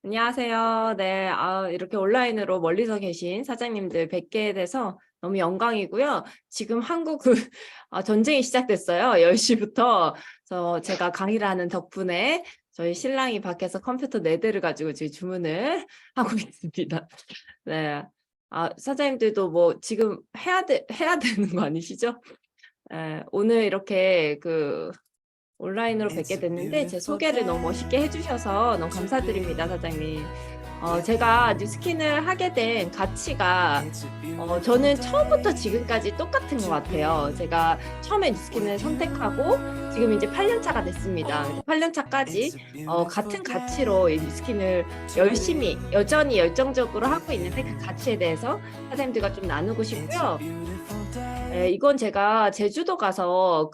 안녕하세요. 네, 이렇게 온라인으로 멀리서 계신 사장님들 뵙게 돼서 너무 영광이고요. 지금 한국 전쟁이 시작됐어요. 10시부터. 그래서 제가 강의를 하는 덕분에 저희 신랑이 밖에서 컴퓨터 4대를 가지고 지금 주문을 하고 있습니다. 네. 사장님들도 뭐 지금 해야 되는 거 아니시죠? 네, 오늘 이렇게 온라인으로 뵙게 됐는데 제 소개를 너무 멋있게 해주셔서 너무 감사드립니다, 사장님. 제가 뉴스킨을 하게 된 가치가 저는 처음부터 지금까지 똑같은 것 같아요. 제가 처음에 뉴스킨을 선택하고 지금 이제 8년 차가 됐습니다. 8년 차까지 같은 가치로 이 뉴스킨을 열심히 여전히 열정적으로 하고 있는데 그 가치에 대해서 사장님들과 좀 나누고 싶고요. 네, 이건 제가 제주도 가서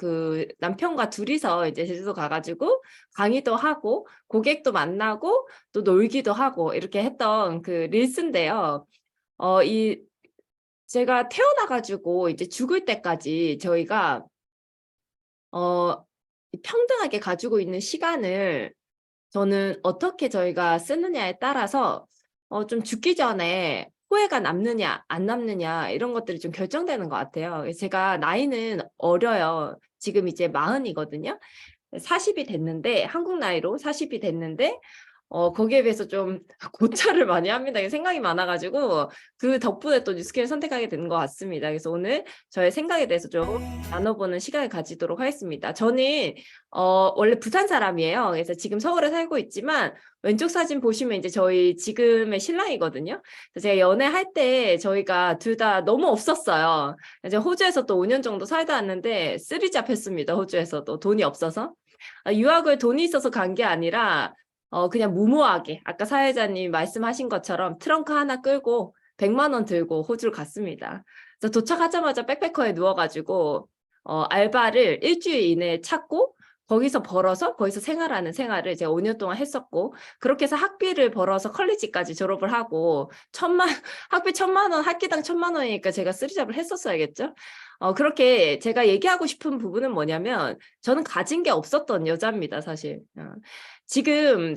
남편과 둘이서 이제 제주도 가가지고 강의도 하고 고객도 만나고 또 놀기도 하고 이렇게 했던 릴스인데요. 제가 태어나가지고 이제 죽을 때까지 저희가 평등하게 가지고 있는 시간을 저는 어떻게 저희가 쓰느냐에 따라서 좀 죽기 전에 후회가 남느냐 안 남느냐 이런 것들이 좀 결정되는 것 같아요. 제가 나이는 어려요. 지금 이제 40이거든요. 40이 됐는데 한국 나이로 40이 됐는데 거기에 비해서 좀 고찰을 많이 합니다. 생각이 많아가지고 그 덕분에 또 뉴스케를 선택하게 되는 것 같습니다. 그래서 오늘 저의 생각에 대해서 좀 나눠보는 시간을 가지도록 하겠습니다. 저는 원래 부산 사람이에요. 그래서 지금 서울에 살고 있지만 왼쪽 사진 보시면 이제 저희 지금의 신랑이거든요. 그래서 제가 연애할 때 저희가 둘 다 너무 없었어요. 이제 호주에서 또 5년 정도 살다 왔는데 쓰리 잡혔습니다. 호주에서도 돈이 없어서. 유학을 돈이 있어서 간 게 아니라 그냥 무모하게 아까 사회자님 말씀하신 것처럼 트렁크 하나 끌고 100만 원 들고 호주를 갔습니다. 그래서 도착하자마자 백패커에 누워가지고 알바를 일주일 이내에 찾고 거기서 벌어서 거기서 생활하는 생활을 제가 5년 동안 했었고 그렇게 해서 학비를 벌어서 컬리지까지 졸업을 하고 학비 1,000만 원 학기당 1,000만 원이니까 제가 쓰리잡을 했었어야겠죠. 그렇게 제가 얘기하고 싶은 부분은 뭐냐면 저는 가진 게 없었던 여자입니다, 사실. 지금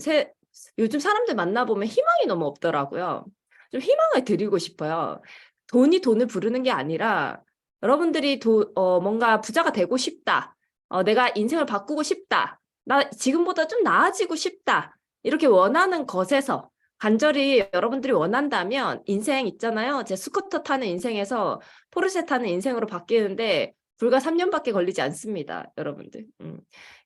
요즘 사람들 만나보면 희망이 너무 없더라고요. 좀 희망을 드리고 싶어요. 돈이 돈을 부르는 게 아니라 여러분들이 뭔가 부자가 되고 싶다. 내가 인생을 바꾸고 싶다. 나 지금보다 좀 나아지고 싶다. 이렇게 원하는 것에서 간절히 여러분들이 원한다면 인생 있잖아요. 제 스쿠터 타는 인생에서 포르쉐 타는 인생으로 바뀌는데 불과 3년밖에 걸리지 않습니다, 여러분들.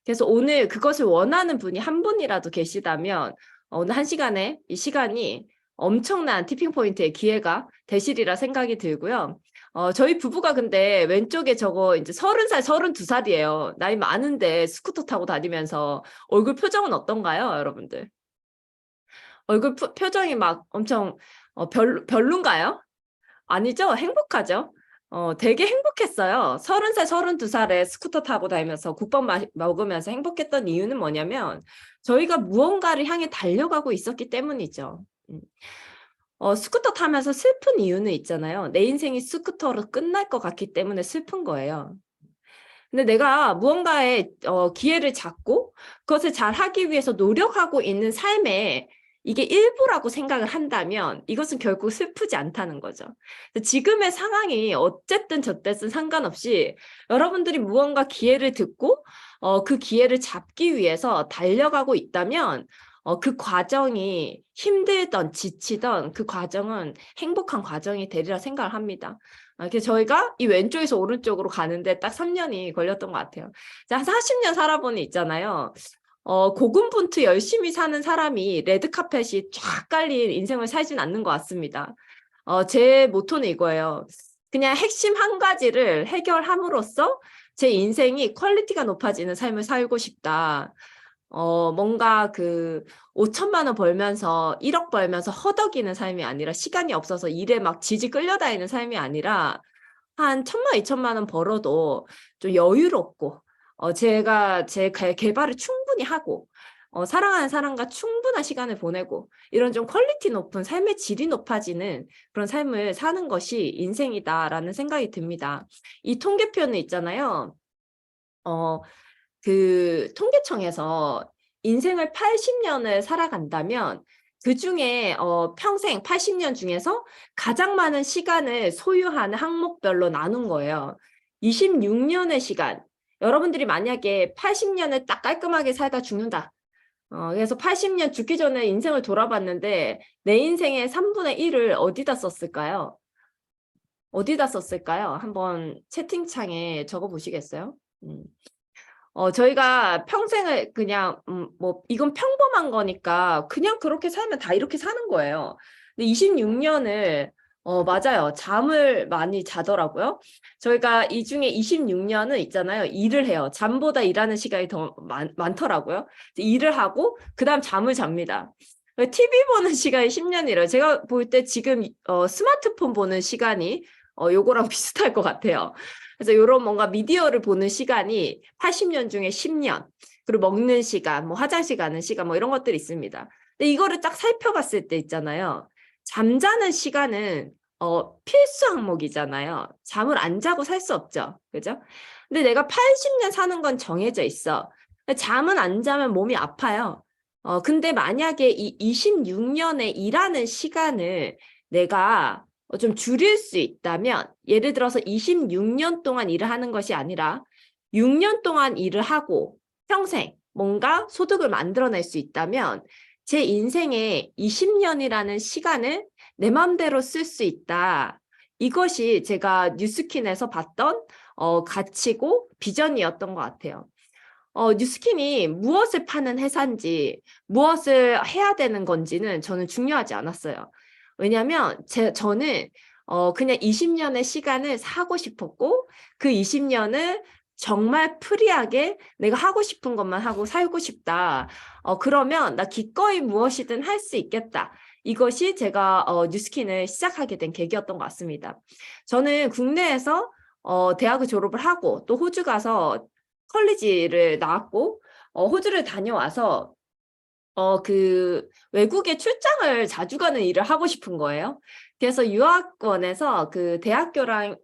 그래서 오늘 그것을 원하는 분이 한 분이라도 계시다면 오늘 한 시간에 이 시간이 엄청난 티핑 포인트의 기회가 되시리라 생각이 들고요. 저희 부부가 근데 왼쪽에 저거 이제 30살, 32살이에요. 나이 많은데 스쿠터 타고 다니면서 얼굴 표정은 어떤가요, 여러분들? 얼굴 표정이 막 엄청 별론가요? 아니죠? 행복하죠? 되게 행복했어요. 30살, 32살에 스쿠터 타고 다니면서 국밥 먹으면서 행복했던 이유는 뭐냐면 저희가 무언가를 향해 달려가고 있었기 때문이죠. 스쿠터 타면서 슬픈 이유는 있잖아요. 내 인생이 스쿠터로 끝날 것 같기 때문에 슬픈 거예요. 근데 내가 무언가의 기회를 잡고 그것을 잘 하기 위해서 노력하고 있는 삶에 이게 일부라고 생각을 한다면 이것은 결국 슬프지 않다는 거죠. 지금의 상황이 어쨌든 저쨌든 상관없이 여러분들이 무언가 기회를 듣고 그 기회를 잡기 위해서 달려가고 있다면 그 과정이 힘들던 지치던 그 과정은 행복한 과정이 되리라 생각을 합니다. 그래서 저희가 이 왼쪽에서 오른쪽으로 가는데 딱 3년이 걸렸던 것 같아요. 한 40년 살아보니 있잖아요. 고군분투 열심히 사는 사람이 레드카펫이 쫙 깔린 인생을 살진 않는 것 같습니다. 제 모토는 이거예요. 그냥 핵심 한 가지를 해결함으로써 제 인생이 퀄리티가 높아지는 삶을 살고 싶다. 뭔가 5천만 원 벌면서 1억 벌면서 허덕이는 삶이 아니라 시간이 없어서 일에 막 지지 끌려다니는 삶이 아니라 한 1,000만, 2천만 원 벌어도 좀 여유롭고 제가 제 개발을 충분히 하고 사랑하는 사람과 충분한 시간을 보내고 이런 좀 퀄리티 높은 삶의 질이 높아지는 그런 삶을 사는 것이 인생이다라는 생각이 듭니다. 이 통계표는 있잖아요. 통계청에서 인생을 80년을 살아간다면 그중에 평생 80년 중에서 가장 많은 시간을 소유하는 항목별로 나눈 거예요. 26년의 시간. 여러분들이 만약에 80년을 딱 깔끔하게 살다 죽는다. 그래서 80년 죽기 전에 인생을 돌아봤는데 내 인생의 3분의 1을 어디다 썼을까요? 어디다 썼을까요? 한번 채팅창에 적어 보시겠어요? 저희가 평생을 그냥 뭐 이건 평범한 거니까 그냥 그렇게 살면 다 이렇게 사는 거예요. 근데 26년을 맞아요. 잠을 많이 자더라고요. 저희가 이 중에 26년은 있잖아요. 일을 해요. 잠보다 일하는 시간이 더 많더라고요. 일을 하고 그다음 잠을 잡니다. TV 보는 시간이 10년이래요. 제가 볼 때 지금 스마트폰 보는 시간이 요거랑 비슷할 것 같아요. 그래서 이런 뭔가 미디어를 보는 시간이 80년 중에 10년, 그리고 먹는 시간, 뭐 화장실 가는 시간, 뭐 이런 것들이 있습니다. 근데 이거를 딱 살펴봤을 때 있잖아요. 잠자는 시간은 필수 항목이잖아요. 잠을 안 자고 살 수 없죠. 그죠? 근데 내가 80년 사는 건 정해져 있어. 잠은 안 자면 몸이 아파요. 근데 만약에 이 26년에 일하는 시간을 내가 좀 줄일 수 있다면, 예를 들어서 26년 동안 일을 하는 것이 아니라 6년 동안 일을 하고 평생 뭔가 소득을 만들어낼 수 있다면 제 인생에 20년이라는 시간을 내 마음대로 쓸 수 있다. 이것이 제가 뉴스킨에서 봤던 가치고 비전이었던 것 같아요. 뉴스킨이 무엇을 파는 회사인지 무엇을 해야 되는 건지는 저는 중요하지 않았어요. 왜냐하면 저는 그냥 20년의 시간을 사고 싶었고 그 20년을 정말 프리하게 내가 하고 싶은 것만 하고 살고 싶다. 그러면 나 기꺼이 무엇이든 할 수 있겠다. 이것이 제가 뉴스킨을 시작하게 된 계기였던 것 같습니다. 저는 국내에서 대학을 졸업을 하고 또 호주 가서 컬리지를 나왔고 호주를 다녀와서 그 외국에 출장을 자주 가는 일을 하고 싶은 거예요. 그래서 유학원에서 그 대학교랑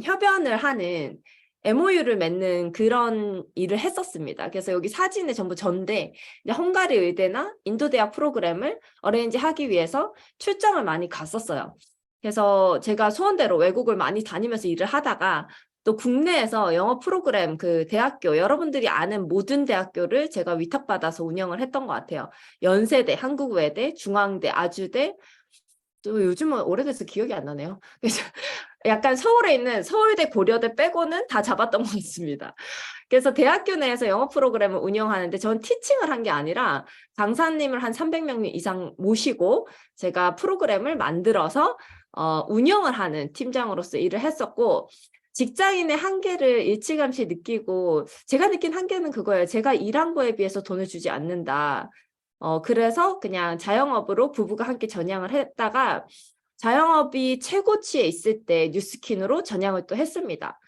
협연을 하는 MOU를 맺는 그런 일을 했었습니다. 그래서 여기 사진에 전부 전데 헝가리 의대나 인도 대학 프로그램을 어레인지 하기 위해서 출장을 많이 갔었어요. 그래서 제가 소원대로 외국을 많이 다니면서 일을 하다가 또 국내에서 영어 프로그램 그 대학교 여러분들이 아는 모든 대학교를 제가 위탁받아서 운영을 했던 것 같아요. 연세대, 한국외대, 중앙대, 아주대 또 요즘은 오래돼서 기억이 안 나네요. 그래서 약간 서울에 있는 서울대, 고려대 빼고는 다 잡았던 것 같습니다. 그래서 대학교 내에서 영어 프로그램을 운영하는데 전 티칭을 한 게 아니라 강사님을 한 300명 이상 모시고 제가 프로그램을 만들어서 운영을 하는 팀장으로서 일을 했었고 직장인의 한계를 일찌감치 느끼고 제가 느낀 한계는 그거예요. 제가 일한 거에 비해서 돈을 주지 않는다. 그래서 그냥 자영업으로 부부가 함께 전향을 했다가 자영업이 최고치에 있을 때 뉴스킨으로 전향을 또 했습니다.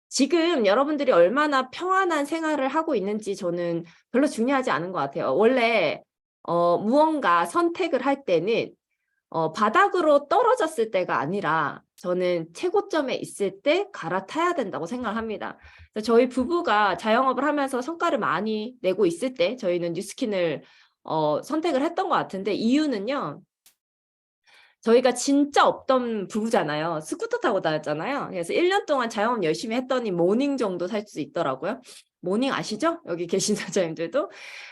지금 여러분들이 얼마나 평안한 생활을 하고 있는지 저는 별로 중요하지 않은 것 같아요. 원래 무언가 선택을 할 때는 바닥으로 떨어졌을 때가 아니라 저는 최고점에 있을 때 갈아타야 된다고 생각합니다. 저희 부부가 자영업을 하면서 성과를 많이 내고 있을 때 저희는 뉴스킨을 선택을 했던 것 같은데 이유는요. 저희가 진짜 없던 부부잖아요. 스쿠터 타고 다녔잖아요. 그래서 1년 동안 자영업 열심히 했더니 모닝 정도 살 수 있더라고요. 모닝 아시죠? 여기 계신 사장님들도.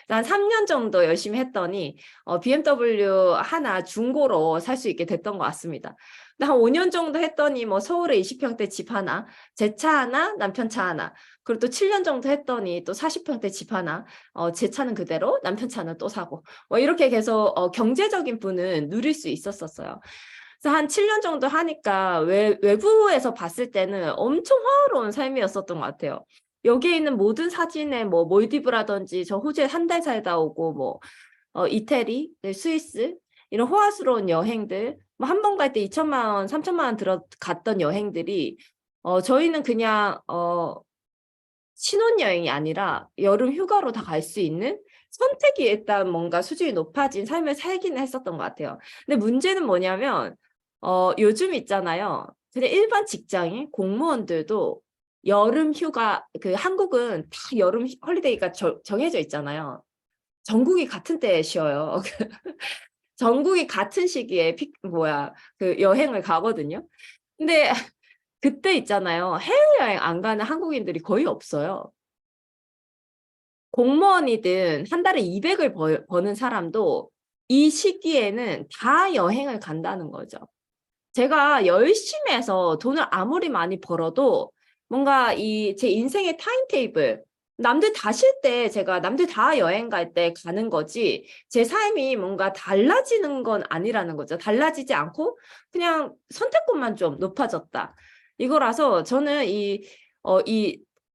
한 3년 정도 열심히 했더니 BMW 하나 중고로 살 수 있게 됐던 것 같습니다. 근데 한 5년 정도 했더니 뭐 서울에 20평대 집 하나, 제 차 하나, 남편 차 하나. 그리고 또 7년 정도 했더니 또 40평대 집 하나, 제 차는 그대로, 남편 차는 또 사고. 뭐 이렇게 계속 경제적인 부는 누릴 수 있었어요. 그래서 한 7년 정도 하니까 외부에서 봤을 때는 엄청 화로운 삶이었었던 것 같아요. 여기에 있는 모든 사진에 뭐 몰디브라든지 저 호주에 한 달 살다 오고 뭐 이태리, 스위스 이런 호화스러운 여행들 뭐 한 번 갈 때 2천만 원, 3천만 원 들어갔던 여행들이 저희는 그냥 신혼여행이 아니라 여름 휴가로 다 갈 수 있는 선택이 일단 뭔가 수준이 높아진 삶을 살기는 했었던 것 같아요. 근데 문제는 뭐냐면 요즘 있잖아요. 그냥 일반 직장인 공무원들도 여름 휴가 그 한국은 다 여름 헐리데이가 정해져 있잖아요. 전국이 같은 때에 쉬어요. 전국이 같은 시기에 그 여행을 가거든요. 근데 그때 있잖아요. 해외여행 안 가는 한국인들이 거의 없어요. 공무원이든 한 달에 200을 버는 사람도 이 시기에는 다 여행을 간다는 거죠. 제가 열심히 해서 돈을 아무리 많이 벌어도 뭔가 제 인생의 타임테이블, 남들 다 쉴 때 제가 남들 다 여행 갈 때 가는 거지 제 삶이 뭔가 달라지는 건 아니라는 거죠. 달라지지 않고 그냥 선택권만 좀 높아졌다. 이거라서 저는 이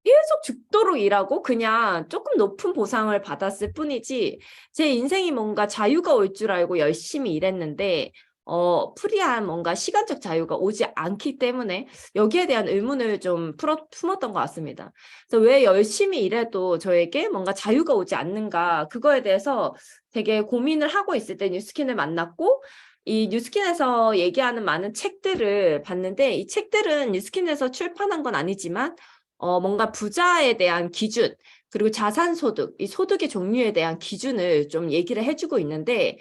계속 죽도록 일하고 그냥 조금 높은 보상을 받았을 뿐이지 제 인생이 뭔가 자유가 올 줄 알고 열심히 일했는데 프리한 뭔가 시간적 자유가 오지 않기 때문에 여기에 대한 의문을 좀 품었던 것 같습니다. 그래서 왜 열심히 일해도 저에게 뭔가 자유가 오지 않는가 그거에 대해서 되게 고민을 하고 있을 때 뉴스킨을 만났고 이 뉴스킨에서 얘기하는 많은 책들을 봤는데 이 책들은 뉴스킨에서 출판한 건 아니지만 뭔가 부자에 대한 기준 그리고 자산소득, 이 소득의 종류에 대한 기준을 좀 얘기를 해주고 있는데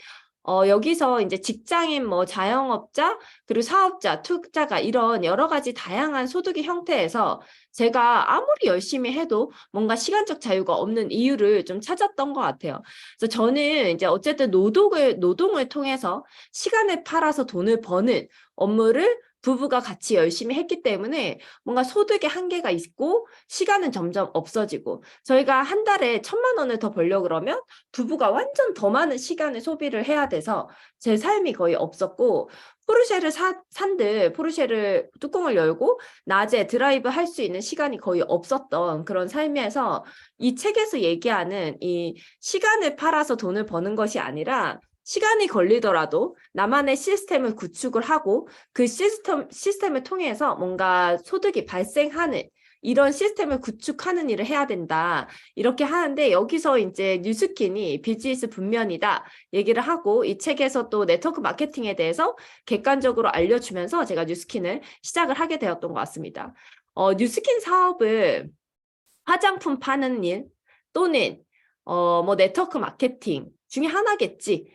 여기서 이제 직장인, 뭐 자영업자, 그리고 사업자, 투자가 이런 여러 가지 다양한 소득의 형태에서 제가 아무리 열심히 해도 뭔가 시간적 자유가 없는 이유를 좀 찾았던 것 같아요. 그래서 저는 이제 어쨌든 노동을 통해서 시간을 팔아서 돈을 버는 업무를 부부가 같이 열심히 했기 때문에 뭔가 소득의 한계가 있고 시간은 점점 없어지고 저희가 한 달에 1,000만 원을 더 벌려 그러면 부부가 완전 더 많은 시간을 소비를 해야 돼서 제 삶이 거의 없었고 포르쉐를 산들 포르쉐를 뚜껑을 열고 낮에 드라이브 할 수 있는 시간이 거의 없었던 그런 삶에서 이 책에서 얘기하는 이 시간을 팔아서 돈을 버는 것이 아니라 시간이 걸리더라도 나만의 시스템을 구축을 하고 그 시스템을 통해서 뭔가 소득이 발생하는 이런 시스템을 구축하는 일을 해야 된다. 이렇게 하는데 여기서 이제 뉴스킨이 비즈니스 분면이다 얘기를 하고 이 책에서 또 네트워크 마케팅에 대해서 객관적으로 알려주면서 제가 뉴스킨을 시작을 하게 되었던 것 같습니다. 뉴스킨 사업을 화장품 파는 일 또는 뭐 네트워크 마케팅 중에 하나겠지.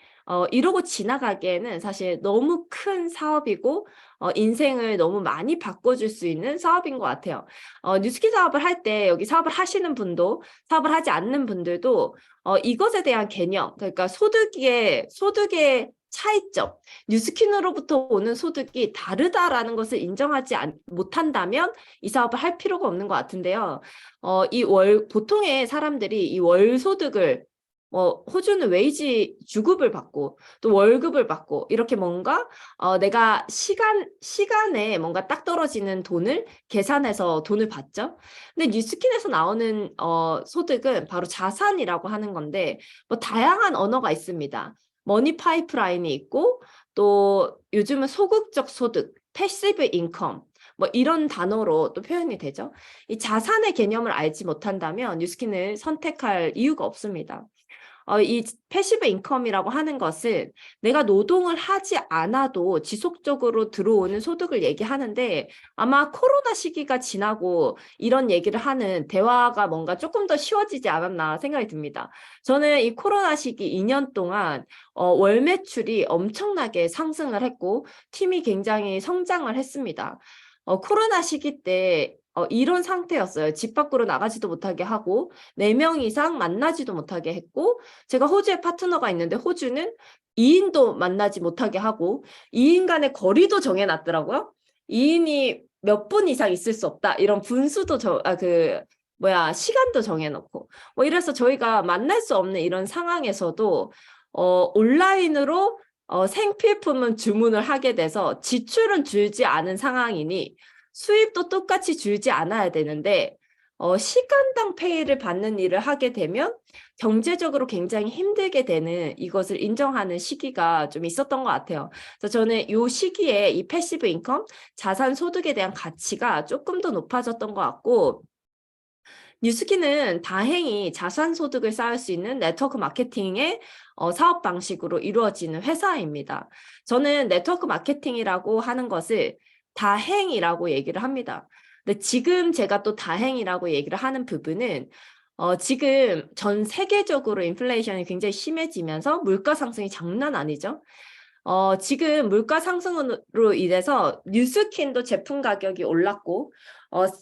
이러고 지나가기에는 사실 너무 큰 사업이고 인생을 너무 많이 바꿔줄 수 있는 사업인 것 같아요. 뉴스킨 사업을 할 때 여기 사업을 하시는 분도 사업을 하지 않는 분들도 이것에 대한 개념, 그러니까 소득의 차이점, 뉴스킨으로부터 오는 소득이 다르다라는 것을 인정하지 못한다면 이 사업을 할 필요가 없는 것 같은데요. 보통의 사람들이 이 월 소득을 호주는 웨이지 주급을 받고 또 월급을 받고 이렇게 뭔가 내가 시간에 뭔가 딱 떨어지는 돈을 계산해서 돈을 받죠. 근데 뉴스킨에서 나오는 소득은 바로 자산이라고 하는 건데 뭐 다양한 언어가 있습니다. 머니 파이프라인이 있고 또 요즘은 소극적 소득, 패시브 인컴 뭐 이런 단어로 또 표현이 되죠. 이 자산의 개념을 알지 못한다면 뉴스킨을 선택할 이유가 없습니다. 이 패시브 인컴이라고 하는 것은 내가 노동을 하지 않아도 지속적으로 들어오는 소득을 얘기하는데 아마 코로나 시기가 지나고 이런 얘기를 하는 대화가 뭔가 조금 더 쉬워지지 않았나 생각이 듭니다. 저는 이 코로나 시기 2년 동안 월 매출이 엄청나게 상승을 했고 팀이 굉장히 성장을 했습니다. 코로나 시기 때 이런 상태였어요. 집 밖으로 나가지도 못하게 하고 4명 이상 만나지도 못하게 했고 제가 호주에 파트너가 있는데 호주는 2인도 만나지 못하게 하고 2인 간의 거리도 정해놨더라고요. 2인이 몇 분 이상 있을 수 없다. 이런 분수도 시간도 정해놓고 뭐 이래서 저희가 만날 수 없는 이런 상황에서도 온라인으로 생필품은 주문을 하게 돼서 지출은 줄지 않은 상황이니 수입도 똑같이 줄지 않아야 되는데 시간당 페이를 받는 일을 하게 되면 경제적으로 굉장히 힘들게 되는 이것을 인정하는 시기가 좀 있었던 것 같아요. 그래서 저는 이 시기에 이 패시브 인컴, 자산 소득에 대한 가치가 조금 더 높아졌던 것 같고 뉴스킨은 다행히 자산 소득을 쌓을 수 있는 네트워크 마케팅의 사업 방식으로 이루어지는 회사입니다. 저는 네트워크 마케팅이라고 하는 것을 다행이라고 얘기를 합니다. 근데 지금 제가 또 다행이라고 얘기를 하는 부분은 지금 전 세계적으로 인플레이션이 굉장히 심해지면서 물가 상승이 장난 아니죠. 지금 물가 상승으로 인해서 뉴스킨도 제품 가격이 올랐고,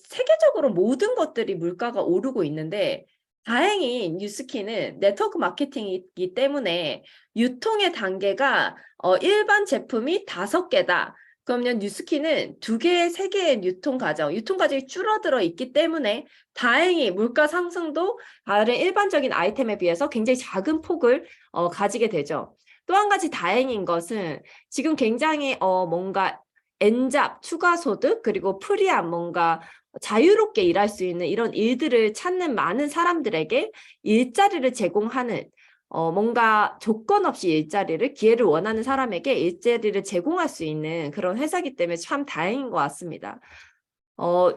세계적으로 모든 것들이 물가가 오르고 있는데, 다행히 뉴스킨은 네트워크 마케팅이기 때문에 유통의 단계가 일반 제품이 5개다. 그러면 뉴스킨은 2개, 3개의 유통 과정이 줄어들어 있기 때문에 다행히 물가 상승도 다른 일반적인 아이템에 비해서 굉장히 작은 폭을 가지게 되죠. 또 한 가지 다행인 것은 지금 굉장히 뭔가 엔잡, 추가 소득, 그리고 프리한 뭔가 자유롭게 일할 수 있는 이런 일들을 찾는 많은 사람들에게 일자리를 제공하는 뭔가 조건 없이 일자리를, 기회를 원하는 사람에게 일자리를 제공할 수 있는 그런 회사이기 때문에 참 다행인 것 같습니다.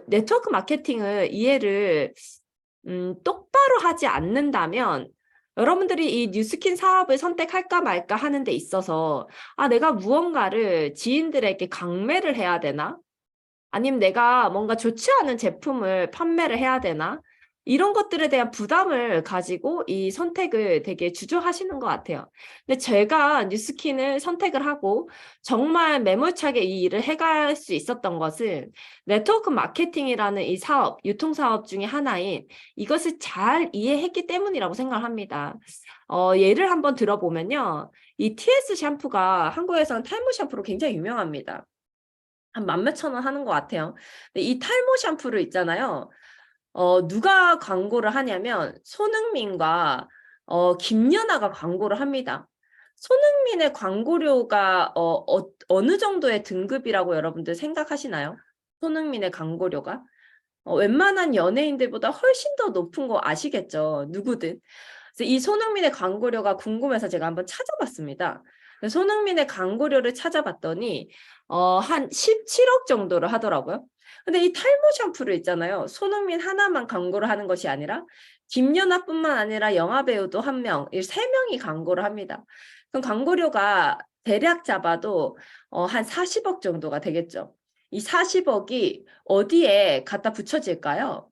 네트워크 마케팅을 이해를 똑바로 하지 않는다면 여러분들이 이 뉴스킨 사업을 선택할까 말까 하는 데 있어서 내가 무언가를 지인들에게 강매를 해야 되나? 아니면 내가 뭔가 좋지 않은 제품을 판매를 해야 되나? 이런 것들에 대한 부담을 가지고 이 선택을 되게 주저하시는 것 같아요. 근데 제가 뉴스킨을 선택을 하고 정말 매몰차게 이 일을 해갈 수 있었던 것은 네트워크 마케팅이라는 이 사업, 유통사업 중에 하나인 이것을 잘 이해했기 때문이라고 생각합니다. 예를 한번 들어보면요. 이 TS 샴푸가 한국에서는 탈모 샴푸로 굉장히 유명합니다. 한 10,000-몇천 원 하는 것 같아요. 근데 이 탈모 샴푸를 있잖아요. 누가 광고를 하냐면 손흥민과 김연아가 광고를 합니다. 손흥민의 광고료가 어느 정도의 등급이라고 여러분들 생각하시나요? 손흥민의 광고료가? 웬만한 연예인들보다 훨씬 더 높은 거 아시겠죠? 누구든. 그래서 이 손흥민의 광고료가 궁금해서 제가 한번 찾아봤습니다. 손흥민의 광고료를 찾아봤더니 한 17억 정도를 하더라고요. 근데 이 탈모 샴푸를 있잖아요. 손흥민 하나만 광고를 하는 것이 아니라 김연아뿐만 아니라 영화 배우도 한 명, 이 3명이 광고를 합니다. 그럼 광고료가 대략 잡아도 한 40억 정도가 되겠죠. 이 40억이 어디에 갖다 붙여질까요?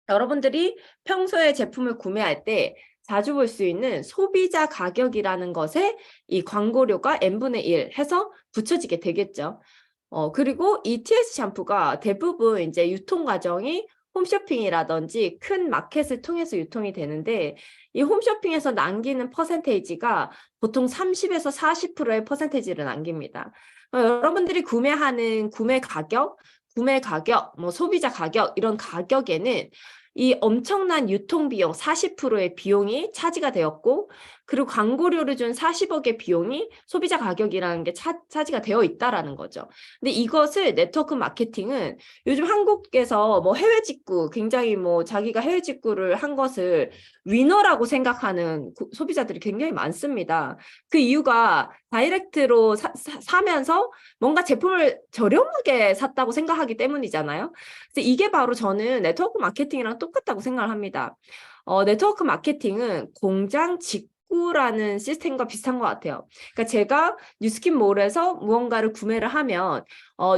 여러분들이 평소에 제품을 구매할 때 자주 볼 수 있는 소비자 가격이라는 것에 이 광고료가 n분의 1 해서 붙여지게 되겠죠. 그리고 이 TS 샴푸가 대부분 이제 유통 과정이 홈쇼핑이라든지 큰 마켓을 통해서 유통이 되는데 이 홈쇼핑에서 남기는 퍼센테이지가 보통 30에서 40%의 퍼센테이지를 남깁니다. 여러분들이 구매하는 구매 가격, 뭐 소비자 가격 이런 가격에는 이 엄청난 유통비용 40%의 비용이 차지가 되었고 그리고 광고료를 준 40억의 비용이 소비자 가격이라는 게 차지가 되어 있다라는 거죠. 근데 이것을 네트워크 마케팅은 요즘 한국에서 뭐 해외 직구 굉장히 뭐 자기가 해외 직구를 한 것을 위너라고 생각하는 소비자들이 굉장히 많습니다. 그 이유가 다이렉트로 사면서 뭔가 제품을 저렴하게 샀다고 생각하기 때문이잖아요. 그래서 이게 바로 저는 네트워크 마케팅이랑 똑같다고 생각을 합니다. 네트워크 마케팅은 공장 직구라는 시스템과 비슷한 것 같아요. 그러니까 제가 뉴스킨몰에서 무언가를 구매를 하면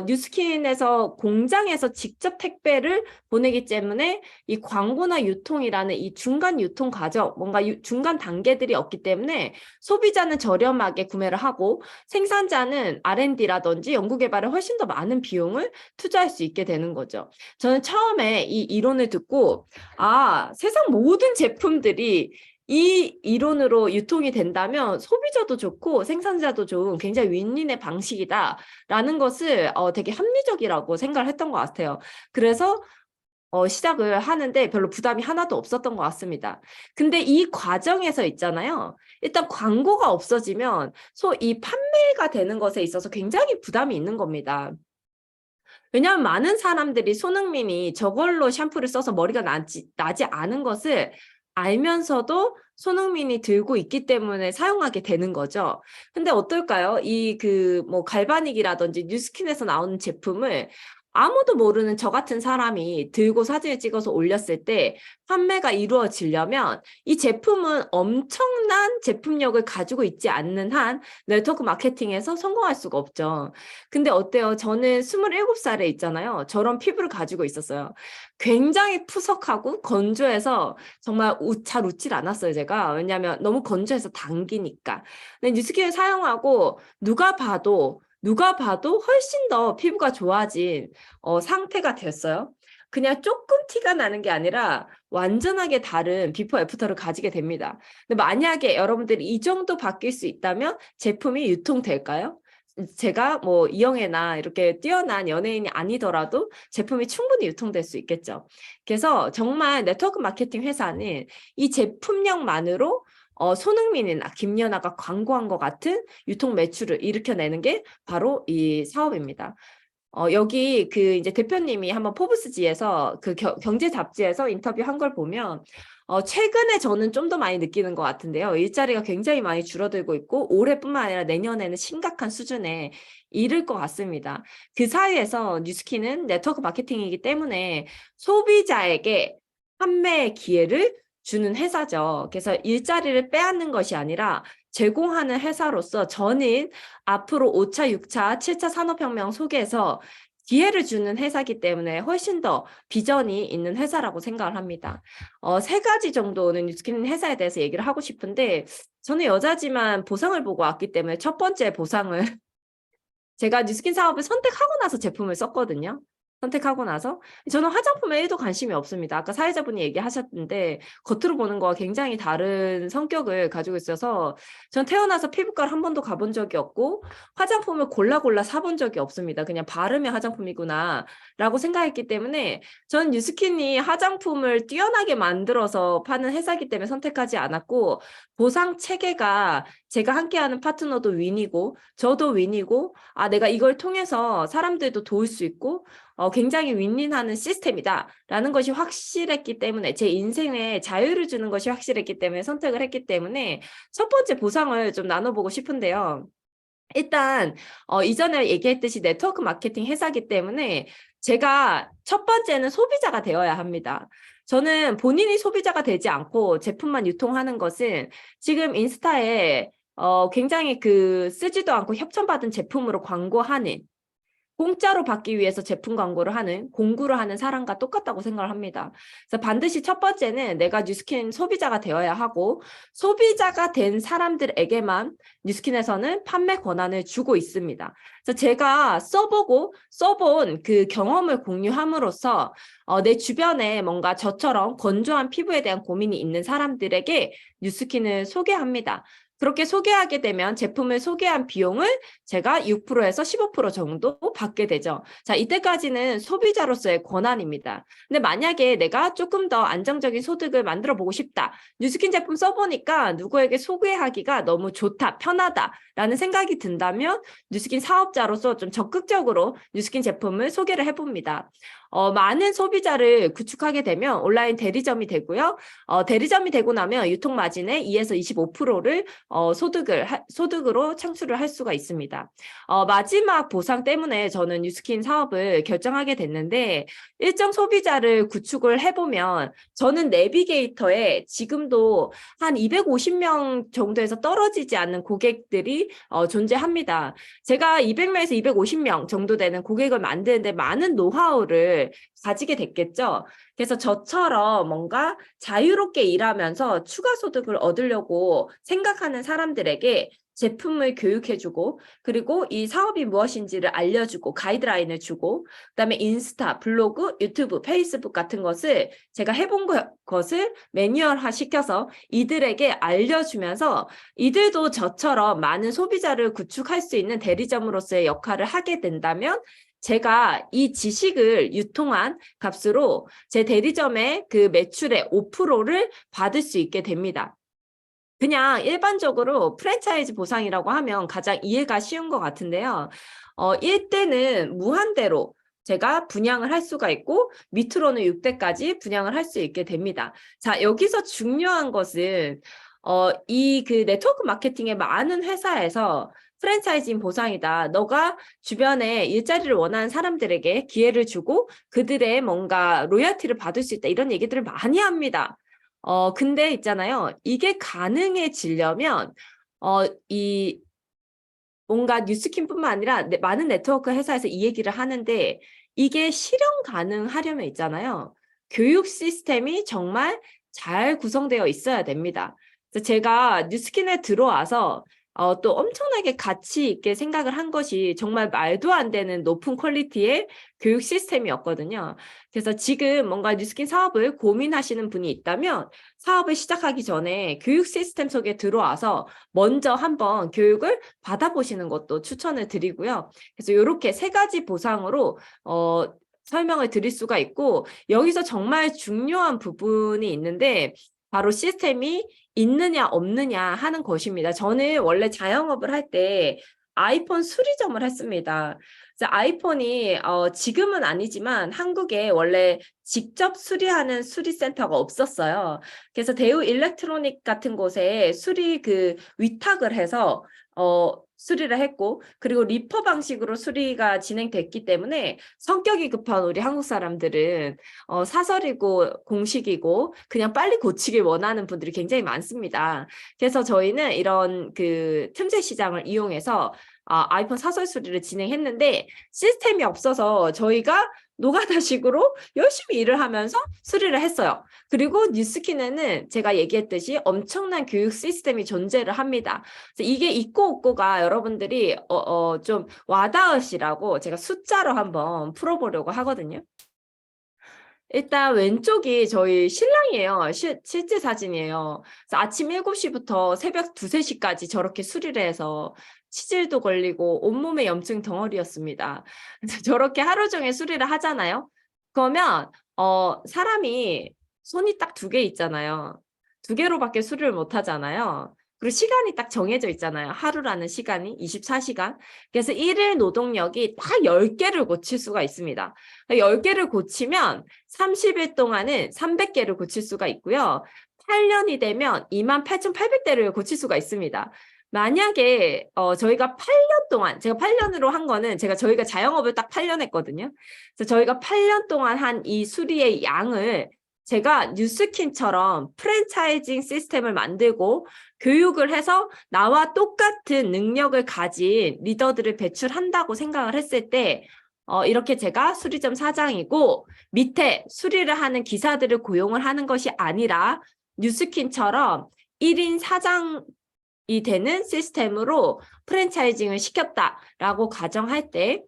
뉴스킨에서 공장에서 직접 택배를 보내기 때문에 이 광고나 유통이라는 이 중간 유통 과정, 뭔가 중간 단계들이 없기 때문에 소비자는 저렴하게 구매를 하고 생산자는 R&D라든지 연구개발에 훨씬 더 많은 비용을 투자할 수 있게 되는 거죠. 저는 처음에 이 이론을 듣고 세상 모든 제품들이 이 이론으로 유통이 된다면 소비자도 좋고 생산자도 좋은 굉장히 윈윈의 방식이다라는 것을 되게 합리적이라고 생각을 했던 것 같아요. 그래서 시작을 하는데 별로 부담이 하나도 없었던 것 같습니다. 근데 이 과정에서 있잖아요. 일단 광고가 없어지면 이 판매가 되는 것에 있어서 굉장히 부담이 있는 겁니다. 왜냐하면 많은 사람들이 손흥민이 저걸로 샴푸를 써서 머리가 나지 않은 것을 알면서도 손흥민이 들고 있기 때문에 사용하게 되는 거죠. 근데 어떨까요? 뭐 갈바닉이라든지 뉴스킨에서 나오는 제품을 아무도 모르는 저 같은 사람이 들고 사진을 찍어서 올렸을 때 판매가 이루어지려면 이 제품은 엄청난 제품력을 가지고 있지 않는 한 네트워크 마케팅에서 성공할 수가 없죠. 근데 어때요? 저는 27살에 있잖아요. 저런 피부를 가지고 있었어요. 굉장히 푸석하고 건조해서 정말 잘 웃질 않았어요, 제가. 왜냐하면 너무 건조해서 당기니까. 근데 뉴스킨을 사용하고 누가 봐도 훨씬 더 피부가 좋아진 상태가 됐어요. 그냥 조금 티가 나는 게 아니라 완전하게 다른 비포 애프터를 가지게 됩니다. 근데 만약에 여러분들이 이 정도 바뀔 수 있다면 제품이 유통될까요? 제가 뭐 이영애나 이렇게 뛰어난 연예인이 아니더라도 제품이 충분히 유통될 수 있겠죠. 그래서 정말 네트워크 마케팅 회사는 이 제품력만으로 손흥민이나 김연아가 광고한 것 같은 유통 매출을 일으켜내는 게 바로 이 사업입니다. 여기 그 이제 대표님이 한번 포브스지에서 그 경제 잡지에서 인터뷰한 걸 보면 최근에 저는 좀 더 많이 느끼는 것 같은데요. 일자리가 굉장히 많이 줄어들고 있고 올해뿐만 아니라 내년에는 심각한 수준에 이를 것 같습니다. 그 사이에서 뉴스킨은 네트워크 마케팅이기 때문에 소비자에게 판매의 기회를 주는 회사죠. 그래서 일자리를 빼앗는 것이 아니라 제공하는 회사로서 저는 앞으로 5차, 6차, 7차 산업혁명 속에서 기회를 주는 회사이기 때문에 훨씬 더 비전이 있는 회사라고 생각을 합니다. 세 가지 정도는 뉴스킨 회사에 대해서 얘기를 하고 싶은데 저는 여자지만 보상을 보고 왔기 때문에 첫 번째 보상을 제가 뉴스킨 사업을 선택하고 나서 제품을 썼거든요. 선택하고 나서 저는 화장품에 1도 관심이 없습니다. 아까 사회자분이 얘기하셨는데 겉으로 보는 거와 굉장히 다른 성격을 가지고 있어서 전 태어나서 피부과를 한 번도 가본 적이 없고 화장품을 골라 사본 적이 없습니다. 그냥 바르면 화장품이구나 라고 생각했기 때문에 전 뉴스킨이 화장품을 뛰어나게 만들어서 파는 회사이기 때문에 선택하지 않았고 보상 체계가 제가 함께하는 파트너도 윈이고 저도 윈이고 내가 이걸 통해서 사람들도 도울 수 있고 굉장히 윈윈하는 시스템이다라는 것이 확실했기 때문에 제 인생에 자유를 주는 것이 확실했기 때문에 선택을 했기 때문에 첫 번째 보상을 좀 나눠보고 싶은데요. 일단 이전에 얘기했듯이 네트워크 마케팅 회사이기 때문에 제가 첫 번째는 소비자가 되어야 합니다. 저는 본인이 소비자가 되지 않고 제품만 유통하는 것은 지금 인스타에 굉장히 쓰지도 않고 협찬받은 제품으로 광고하는 공짜로 받기 위해서 제품 광고를 하는 공구를 하는 사람과 똑같다고 생각을 합니다. 그래서 반드시 첫 번째는 내가 뉴스킨 소비자가 되어야 하고 소비자가 된 사람들에게만 뉴스킨에서는 판매 권한을 주고 있습니다. 그래서 제가 써본 그 경험을 공유함으로써 내 주변에 뭔가 저처럼 건조한 피부에 대한 고민이 있는 사람들에게 뉴스킨을 소개합니다. 그렇게 소개하게 되면 제품을 소개한 비용을 제가 6%에서 15% 정도 받게 되죠. 자, 이때까지는 소비자로서의 권한입니다. 근데 만약에 내가 조금 더 안정적인 소득을 만들어 보고 싶다. 뉴스킨 제품 써보니까 누구에게 소개하기가 너무 좋다, 편하다라는 생각이 든다면 뉴스킨 사업자로서 좀 적극적으로 뉴스킨 제품을 소개를 해봅니다. 많은 소비자를 구축하게 되면 온라인 대리점이 되고요. 대리점이 되고 나면 유통 마진의 2에서 25%를 소득으로 창출을 할 수가 있습니다. 마지막 보상 때문에 저는 뉴스킨 사업을 결정하게 됐는데 일정 소비자를 구축을 해보면 저는 내비게이터에 지금도 한 250명 정도에서 떨어지지 않는 고객들이 존재합니다. 제가 200명에서 250명 정도 되는 고객을 만드는데 많은 노하우를 가지게 됐겠죠. 그래서 저처럼 뭔가 자유롭게 일하면서 추가 소득을 얻으려고 생각하는 사람들에게 제품을 교육해주고 그리고 이 사업이 무엇인지를 알려주고 가이드라인을 주고 그다음에 인스타, 블로그, 유튜브, 페이스북 같은 것을 제가 해본 것을 매뉴얼화 시켜서 이들에게 알려주면서 이들도 저처럼 많은 소비자를 구축할 수 있는 대리점으로서의 역할을 하게 된다면 제가 이 지식을 유통한 값으로 제 대리점의 그 매출의 5%를 받을 수 있게 됩니다. 그냥 일반적으로 프랜차이즈 보상이라고 하면 가장 이해가 쉬운 것 같은데요. 1대는 무한대로 제가 분양을 할 수가 있고 밑으로는 6대까지 분양을 할 수 있게 됩니다. 자, 여기서 중요한 것은 이 그 네트워크 마케팅의 많은 회사에서 프랜차이징 보상이다. 너가 주변에 일자리를 원하는 사람들에게 기회를 주고 그들의 뭔가 로열티를 받을 수 있다. 이런 얘기들을 많이 합니다. 근데 있잖아요. 이게 가능해지려면 이 뭔가 뉴스킨뿐만 아니라 많은 네트워크 회사에서 이 얘기를 하는데 이게 실현 가능하려면 있잖아요. 교육 시스템이 정말 잘 구성되어 있어야 됩니다. 그래서 제가 뉴스킨에 들어와서 또 엄청나게 가치 있게 생각을 한 것이 정말 말도 안 되는 높은 퀄리티의 교육 시스템이었거든요. 그래서 지금 뭔가 뉴스킨 사업을 고민하시는 분이 있다면 사업을 시작하기 전에 교육 시스템 속에 들어와서 먼저 한번 교육을 받아보시는 것도 추천을 드리고요. 그래서 이렇게 세 가지 보상으로 설명을 드릴 수가 있고 여기서 정말 중요한 부분이 있는데 바로 시스템이 있느냐 없느냐 하는 것입니다. 저는 원래 자영업을 할 때 아이폰 수리점을 했습니다. 그래서 아이폰이 지금은 아니지만 한국에 원래 직접 수리하는 수리센터가 없었어요. 그래서 대우 일렉트로닉 같은 곳에 수리 그 위탁을 해서 수리를 했고 그리고 리퍼 방식으로 수리가 진행됐기 때문에 성격이 급한 우리 한국 사람들은 사설이고 공식이고 그냥 빨리 고치길 원하는 분들이 굉장히 많습니다. 그래서 저희는 이런 그 틈새 시장을 이용해서 아이폰 사설 수리를 진행했는데 시스템이 없어서 저희가 노가다식으로 열심히 일을 하면서 수리를 했어요. 그리고 뉴스킨에는 제가 얘기했듯이 엄청난 교육 시스템이 존재를 합니다. 그래서 이게 있고 없고가 여러분들이 좀 와닿으시라고 제가 숫자로 한번 풀어보려고 하거든요. 일단 왼쪽이 저희 신랑이에요. 실제 사진이에요. 그래서 아침 7시부터 새벽 2, 3시까지 저렇게 수리를 해서 치질도 걸리고 온몸에 염증 덩어리였습니다. 그래서 저렇게 하루 종일 수리를 하잖아요. 그러면 사람이 손이 딱 2개 있잖아요. 2개로밖에 수리를 못 하잖아요. 그리고 시간이 딱 정해져 있잖아요. 하루라는 시간이 24시간. 그래서 1일 노동력이 딱 10개를 고칠 수가 있습니다. 10개를 고치면 30일 동안은 300개를 고칠 수가 있고요. 8년이 되면 28,800대를 고칠 수가 있습니다. 만약에 저희가 8년 동안 제가 8년으로 한 거는 저희가 자영업을 딱 8년 했거든요. 그래서 저희가 8년 동안 한 이 수리의 양을 제가 뉴스킨처럼 프랜차이징 시스템을 만들고 교육을 해서 나와 똑같은 능력을 가진 리더들을 배출한다고 생각을 했을 때 이렇게 제가 수리점 사장이고 밑에 수리를 하는 기사들을 고용을 하는 것이 아니라 뉴스킨처럼 1인 사장이 되는 시스템으로 프랜차이징을 시켰다라고 가정할 때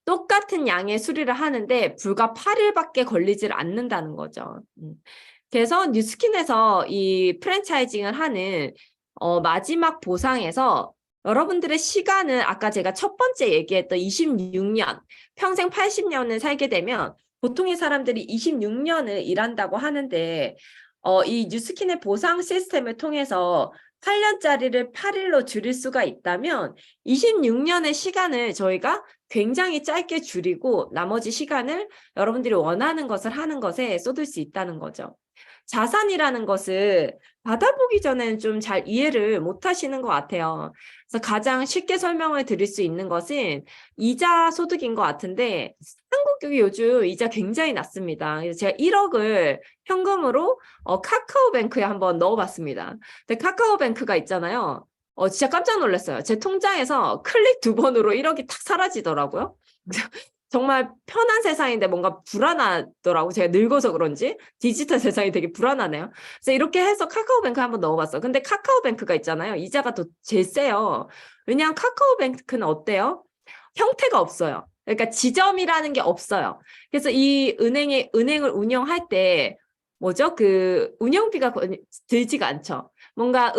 똑같은 양의 수리를 하는데 불과 8일밖에 걸리질 않는다는 거죠. 그래서 뉴스킨에서 이 프랜차이징을 하는 마지막 보상에서 여러분들의 시간은 아까 제가 첫 번째 얘기했던 26년, 평생 80년을 살게 되면 보통의 사람들이 26년을 일한다고 하는데 이 뉴스킨의 보상 시스템을 통해서 8년짜리를 8일로 줄일 수가 있다면 26년의 시간을 저희가 굉장히 짧게 줄이고 나머지 시간을 여러분들이 원하는 것을 하는 것에 쏟을 수 있다는 거죠. 자산이라는 것을 받아보기 전에는 좀 잘 이해를 못 하시는 것 같아요. 그래서 가장 쉽게 설명을 드릴 수 있는 것은 이자 소득인 것 같은데 한국이 요즘 이자 굉장히 낮습니다. 그래서 제가 1억을 현금으로 카카오뱅크에 한번 넣어봤습니다. 근데 카카오뱅크가 있잖아요. 진짜 깜짝 놀랐어요. 제 통장에서 클릭 2번으로 1억이 탁 사라지더라고요. 정말 편한 세상인데 뭔가 불안하더라고. 제가 늙어서 그런지 디지털 세상이 되게 불안하네요. 그래서 이렇게 해서 카카오뱅크 한번 넣어봤어. 근데 카카오뱅크가 있잖아요. 이자가 더 제일 세요. 왜냐하면 카카오뱅크는 어때요? 형태가 없어요. 그러니까 지점이라는 게 없어요. 그래서 이 은행을 운영할 때 뭐죠? 그 운영비가 들지가 않죠. 뭔가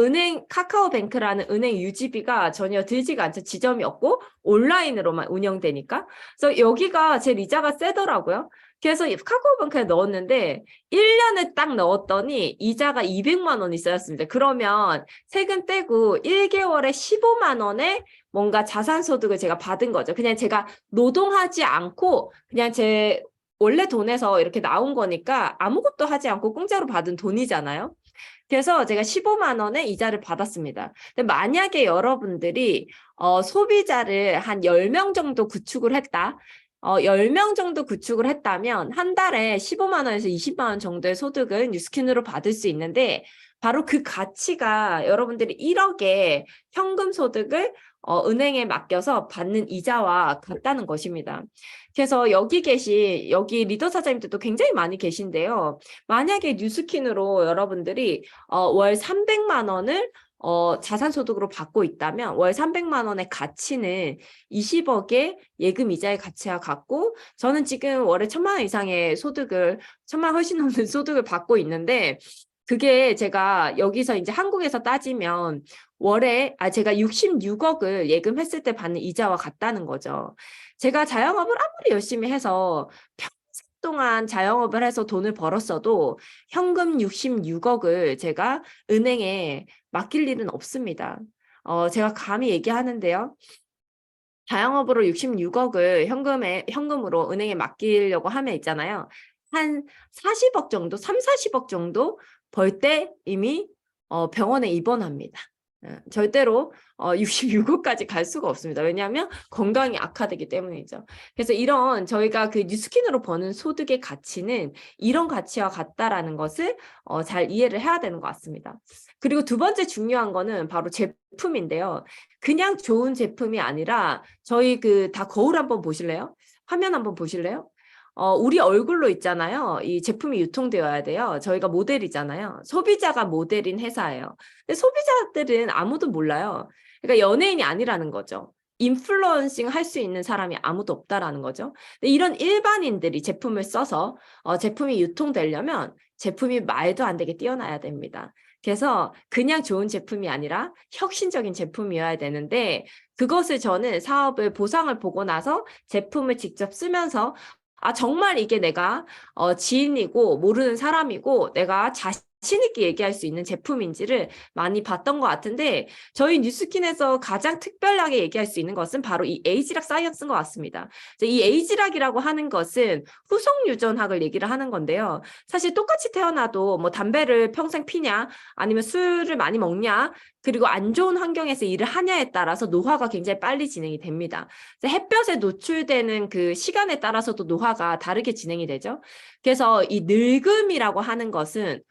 카카오뱅크라는 은행 유지비가 전혀 들지가 않죠. 지점이 없고 온라인으로만 운영되니까. 그래서 여기가 제일 이자가 세더라고요. 그래서 카카오뱅크에 넣었는데 1년을 딱 넣었더니 이자가 200만 원이 쌓였습니다. 그러면 세금 떼고 1개월에 15만 원에 뭔가 자산소득을 제가 받은 거죠. 그냥 제가 노동하지 않고 그냥 제 원래 돈에서 이렇게 나온 거니까 아무것도 하지 않고 공짜로 받은 돈이잖아요. 그래서 제가 15만 원의 이자를 받았습니다. 근데 만약에 여러분들이 소비자를 한 10명 정도 구축을 했다. 10명 정도 구축을 했다면 한 달에 15만 원에서 20만 원 정도의 소득을 뉴스킨으로 받을 수 있는데 바로 그 가치가 여러분들이 1억의 현금 소득을 은행에 맡겨서 받는 이자와 같다는 것입니다. 그래서 여기 리더 사장님들도 굉장히 많이 계신데요. 만약에 뉴스킨으로 여러분들이 월 300만 원을 자산소득으로 받고 있다면 월 300만 원의 가치는 20억의 예금 이자의 가치와 같고 저는 지금 월에 1,000만 원 이상의 소득을 1,000만 원 훨씬 넘는 소득을 받고 있는데 그게 제가 여기서 이제 한국에서 따지면 월에 제가 66억을 예금했을 때 받는 이자와 같다는 거죠. 제가 자영업을 아무리 열심히 해서 평생 동안 자영업을 해서 돈을 벌었어도 현금 66억을 제가 은행에 맡길 일은 없습니다. 제가 감히 얘기하는데요. 자영업으로 66억을 현금으로 은행에 맡기려고 하면 있잖아요. 한 40억 정도, 3, 40억 정도 벌 때 이미 병원에 입원합니다. 절대로 66억까지 갈 수가 없습니다. 왜냐하면 건강이 악화되기 때문이죠. 그래서 이런 저희가 그 뉴스킨으로 버는 소득의 가치는 이런 가치와 같다라는 것을 잘 이해를 해야 되는 것 같습니다. 그리고 두 번째 중요한 거는 바로 제품인데요. 그냥 좋은 제품이 아니라 저희 그 다 거울 한번 보실래요? 화면 한번 보실래요? 우리 얼굴로 있잖아요. 이 제품이 유통되어야 돼요. 저희가 모델이잖아요. 소비자가 모델인 회사예요. 근데 소비자들은 아무도 몰라요. 그러니까 연예인이 아니라는 거죠. 인플루언싱 할 수 있는 사람이 아무도 없다라는 거죠. 근데 이런 일반인들이 제품을 써서 제품이 유통되려면 제품이 말도 안 되게 뛰어나야 됩니다. 그래서 그냥 좋은 제품이 아니라 혁신적인 제품이어야 되는데 그것을 저는 사업을 보상을 보고 나서 제품을 직접 쓰면서 정말 이게 내가 지인이고 모르는 사람이고 내가 자신 있게 얘기할 수 있는 제품인지를 많이 봤던 것 같은데 저희 뉴스킨에서 가장 특별하게 얘기할 수 있는 것은 바로 이 에이지락 사이언스인 것 같습니다. 이 에이지락이라고 하는 것은 후속 유전학을 얘기를 하는 건데요. 사실 똑같이 태어나도 뭐 담배를 평생 피냐 아니면 술을 많이 먹냐 그리고 안 좋은 환경에서 일을 하냐에 따라서 노화가 굉장히 빨리 진행이 됩니다. 햇볕에 노출되는 그 시간에 따라서도 노화가 다르게 진행이 되죠. 그래서 이 늙음이라고 하는 것은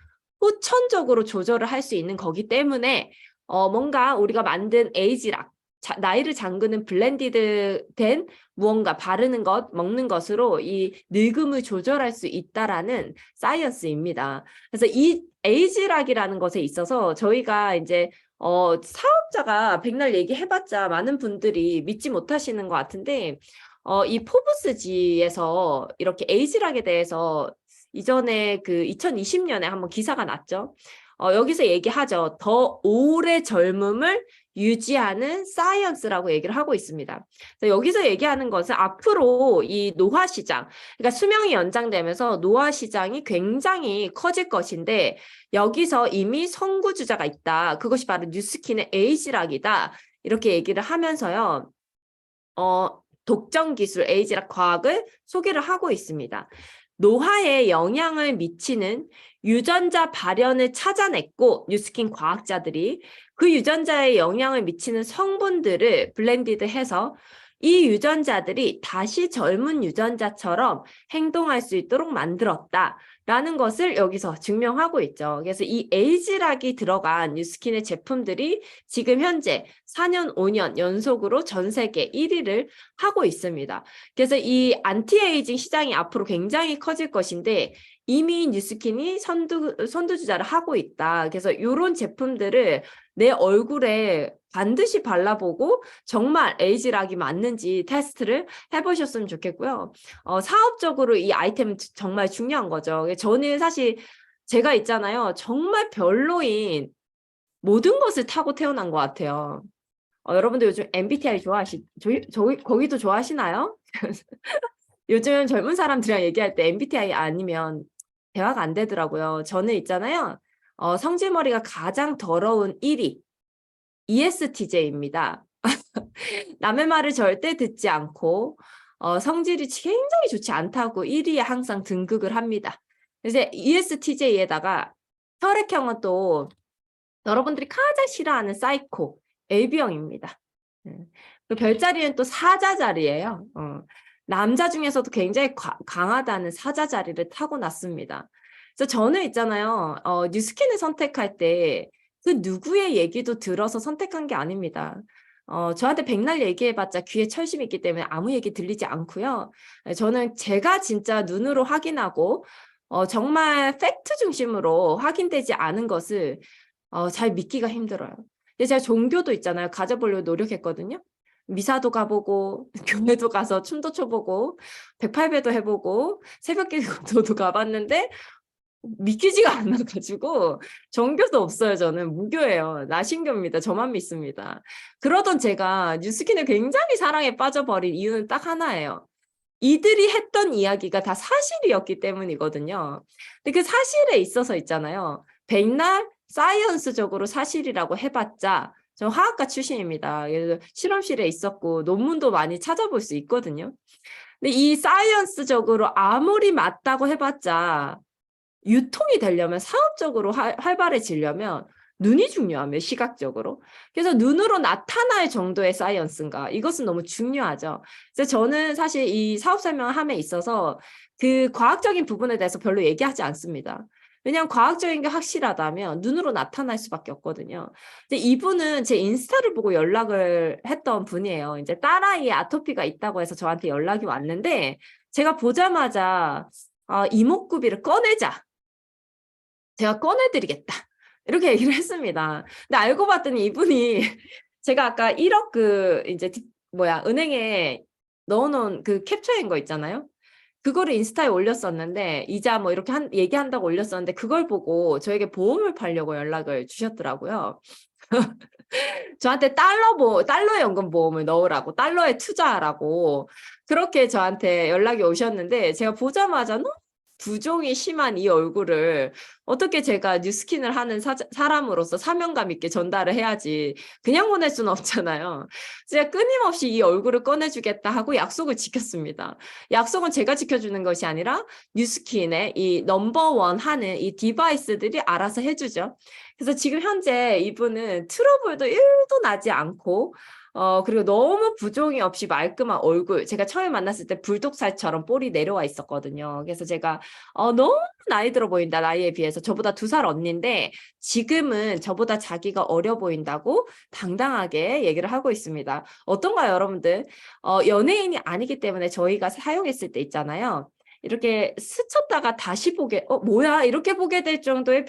후천적으로 조절을 할 수 있는 거기 때문에 뭔가 우리가 만든 에이지락, 나이를 잠그는 블렌디드 된 무언가 바르는 것, 먹는 것으로 이 늙음을 조절할 수 있다라는 사이언스입니다. 그래서 이 에이지락이라는 것에 있어서 저희가 이제 사업자가 백날 얘기해봤자 많은 분들이 믿지 못하시는 것 같은데 이 포브스지에서 이렇게 에이지락에 대해서 이전에 그 2020년에 한번 기사가 났죠. 여기서 얘기하죠. 더 오래 젊음을 유지하는 사이언스라고 얘기를 하고 있습니다. 여기서 얘기하는 것은 앞으로 이 노화 시장, 그러니까 수명이 연장되면서 노화 시장이 굉장히 커질 것인데 여기서 이미 선구주자가 있다. 그것이 바로 뉴스킨의 에이지락이다. 이렇게 얘기를 하면서요. 독점 기술 에이지락 과학을 소개를 하고 있습니다. 노화에 영향을 미치는 유전자 발현을 찾아냈고 뉴스킨 과학자들이 그 유전자에 영향을 미치는 성분들을 블렌디드해서 이 유전자들이 다시 젊은 유전자처럼 행동할 수 있도록 만들었다라는 것을 여기서 증명하고 있죠. 그래서 이 에이지락이 들어간 뉴스킨의 제품들이 지금 현재 4년, 5년 연속으로 전 세계 1위를 하고 있습니다. 그래서 이 안티에이징 시장이 앞으로 굉장히 커질 것인데 이미 뉴스킨이 선두주자를 하고 있다. 그래서 이런 제품들을 내 얼굴에 반드시 발라보고 정말 에이지락이 맞는지 테스트를 해보셨으면 좋겠고요. 사업적으로 이 아이템은 정말 중요한 거죠. 저는 사실 제가 있잖아요. 정말 별로인 모든 것을 타고 태어난 것 같아요. 여러분들 요즘 MBTI 거기도 좋아하시나요? 요즘 젊은 사람들이랑 얘기할 때 MBTI 아니면 대화가 안 되더라고요. 저는 있잖아요. 성질머리가 가장 더러운 1위 ESTJ입니다. 남의 말을 절대 듣지 않고 성질이 굉장히 좋지 않다고 1위에 항상 등극을 합니다. 그래서 ESTJ에다가 혈액형은 또 여러분들이 가장 싫어하는 사이코 AB형입니다. 그 별자리는 또 사자자리예요. 남자 중에서도 굉장히 강하다는 사자자리를 타고났습니다. 그래서 저는 있잖아요. 뉴스킨을 선택할 때 그 누구의 얘기도 들어서 선택한 게 아닙니다. 저한테 백날 얘기해봤자 귀에 철심이 있기 때문에 아무 얘기 들리지 않고요. 저는 제가 진짜 눈으로 확인하고 정말 팩트 중심으로 확인되지 않은 것을 잘 믿기가 힘들어요. 근데 제가 종교도 있잖아요. 가져보려고 노력했거든요. 미사도 가보고 교회도 가서 춤도 춰보고 108배도 해보고 새벽기도도 가봤는데 믿기지가 않아가지고 종교도 없어요. 저는 무교예요. 나신교입니다. 저만 믿습니다. 그러던 제가 뉴스킨을 굉장히 사랑에 빠져버린 이유는 딱 하나예요. 이들이 했던 이야기가 다 사실이었기 때문이거든요. 근데 그 사실에 있어서 있잖아요. 백날 사이언스적으로 사실이라고 해봤자 저 화학과 출신입니다. 그래서 실험실에 있었고 논문도 많이 찾아볼 수 있거든요. 근데 이 사이언스적으로 아무리 맞다고 해봤자 유통이 되려면 사업적으로 활발해지려면 눈이 중요하며 시각적으로. 그래서 눈으로 나타날 정도의 사이언스인가 이것은 너무 중요하죠. 그래서 저는 사실 이 사업 설명함에 있어서 그 과학적인 부분에 대해서 별로 얘기하지 않습니다. 왜냐하면 과학적인 게 확실하다면 눈으로 나타날 수밖에 없거든요. 근데 이분은 제 인스타를 보고 연락을 했던 분이에요. 이제 딸아이의 아토피가 있다고 해서 저한테 연락이 왔는데 제가 보자마자 이목구비를 꺼내자. 제가 꺼내드리겠다. 이렇게 얘기를 했습니다. 근데 알고 봤더니 이분이 제가 아까 1억 이제 은행에 넣어놓은 그 캡처인 거 있잖아요. 그거를 인스타에 올렸었는데 이자 뭐 이렇게 얘기한다고 올렸었는데 그걸 보고 저에게 보험을 팔려고 연락을 주셨더라고요. 저한테 달러 연금 보험을 넣으라고, 달러에 투자하라고 그렇게 저한테 연락이 오셨는데 제가 보자마자 너무 부종이 심한 이 얼굴을 어떻게 제가 뉴스킨을 하는 사람으로서 사명감 있게 전달을 해야지 그냥 보낼 수는 없잖아요. 제가 끊임없이 이 얼굴을 꺼내주겠다 하고 약속을 지켰습니다. 약속은 제가 지켜주는 것이 아니라 뉴스킨의 이 넘버원 하는 이 디바이스들이 알아서 해주죠. 그래서 지금 현재 이분은 트러블도 1도 나지 않고 그리고 너무 부종이 없이 말끔한 얼굴. 제가 처음에 만났을 때 불독살처럼 볼이 내려와 있었거든요. 그래서 제가 너무 나이 들어 보인다. 나이에 비해서. 저보다 2살 언니인데 지금은 저보다 자기가 어려 보인다고 당당하게 얘기를 하고 있습니다. 어떤가요, 여러분들? 연예인이 아니기 때문에 저희가 사용했을 때 있잖아요. 이렇게 스쳤다가 다시 보게 뭐야? 이렇게 보게 될 정도의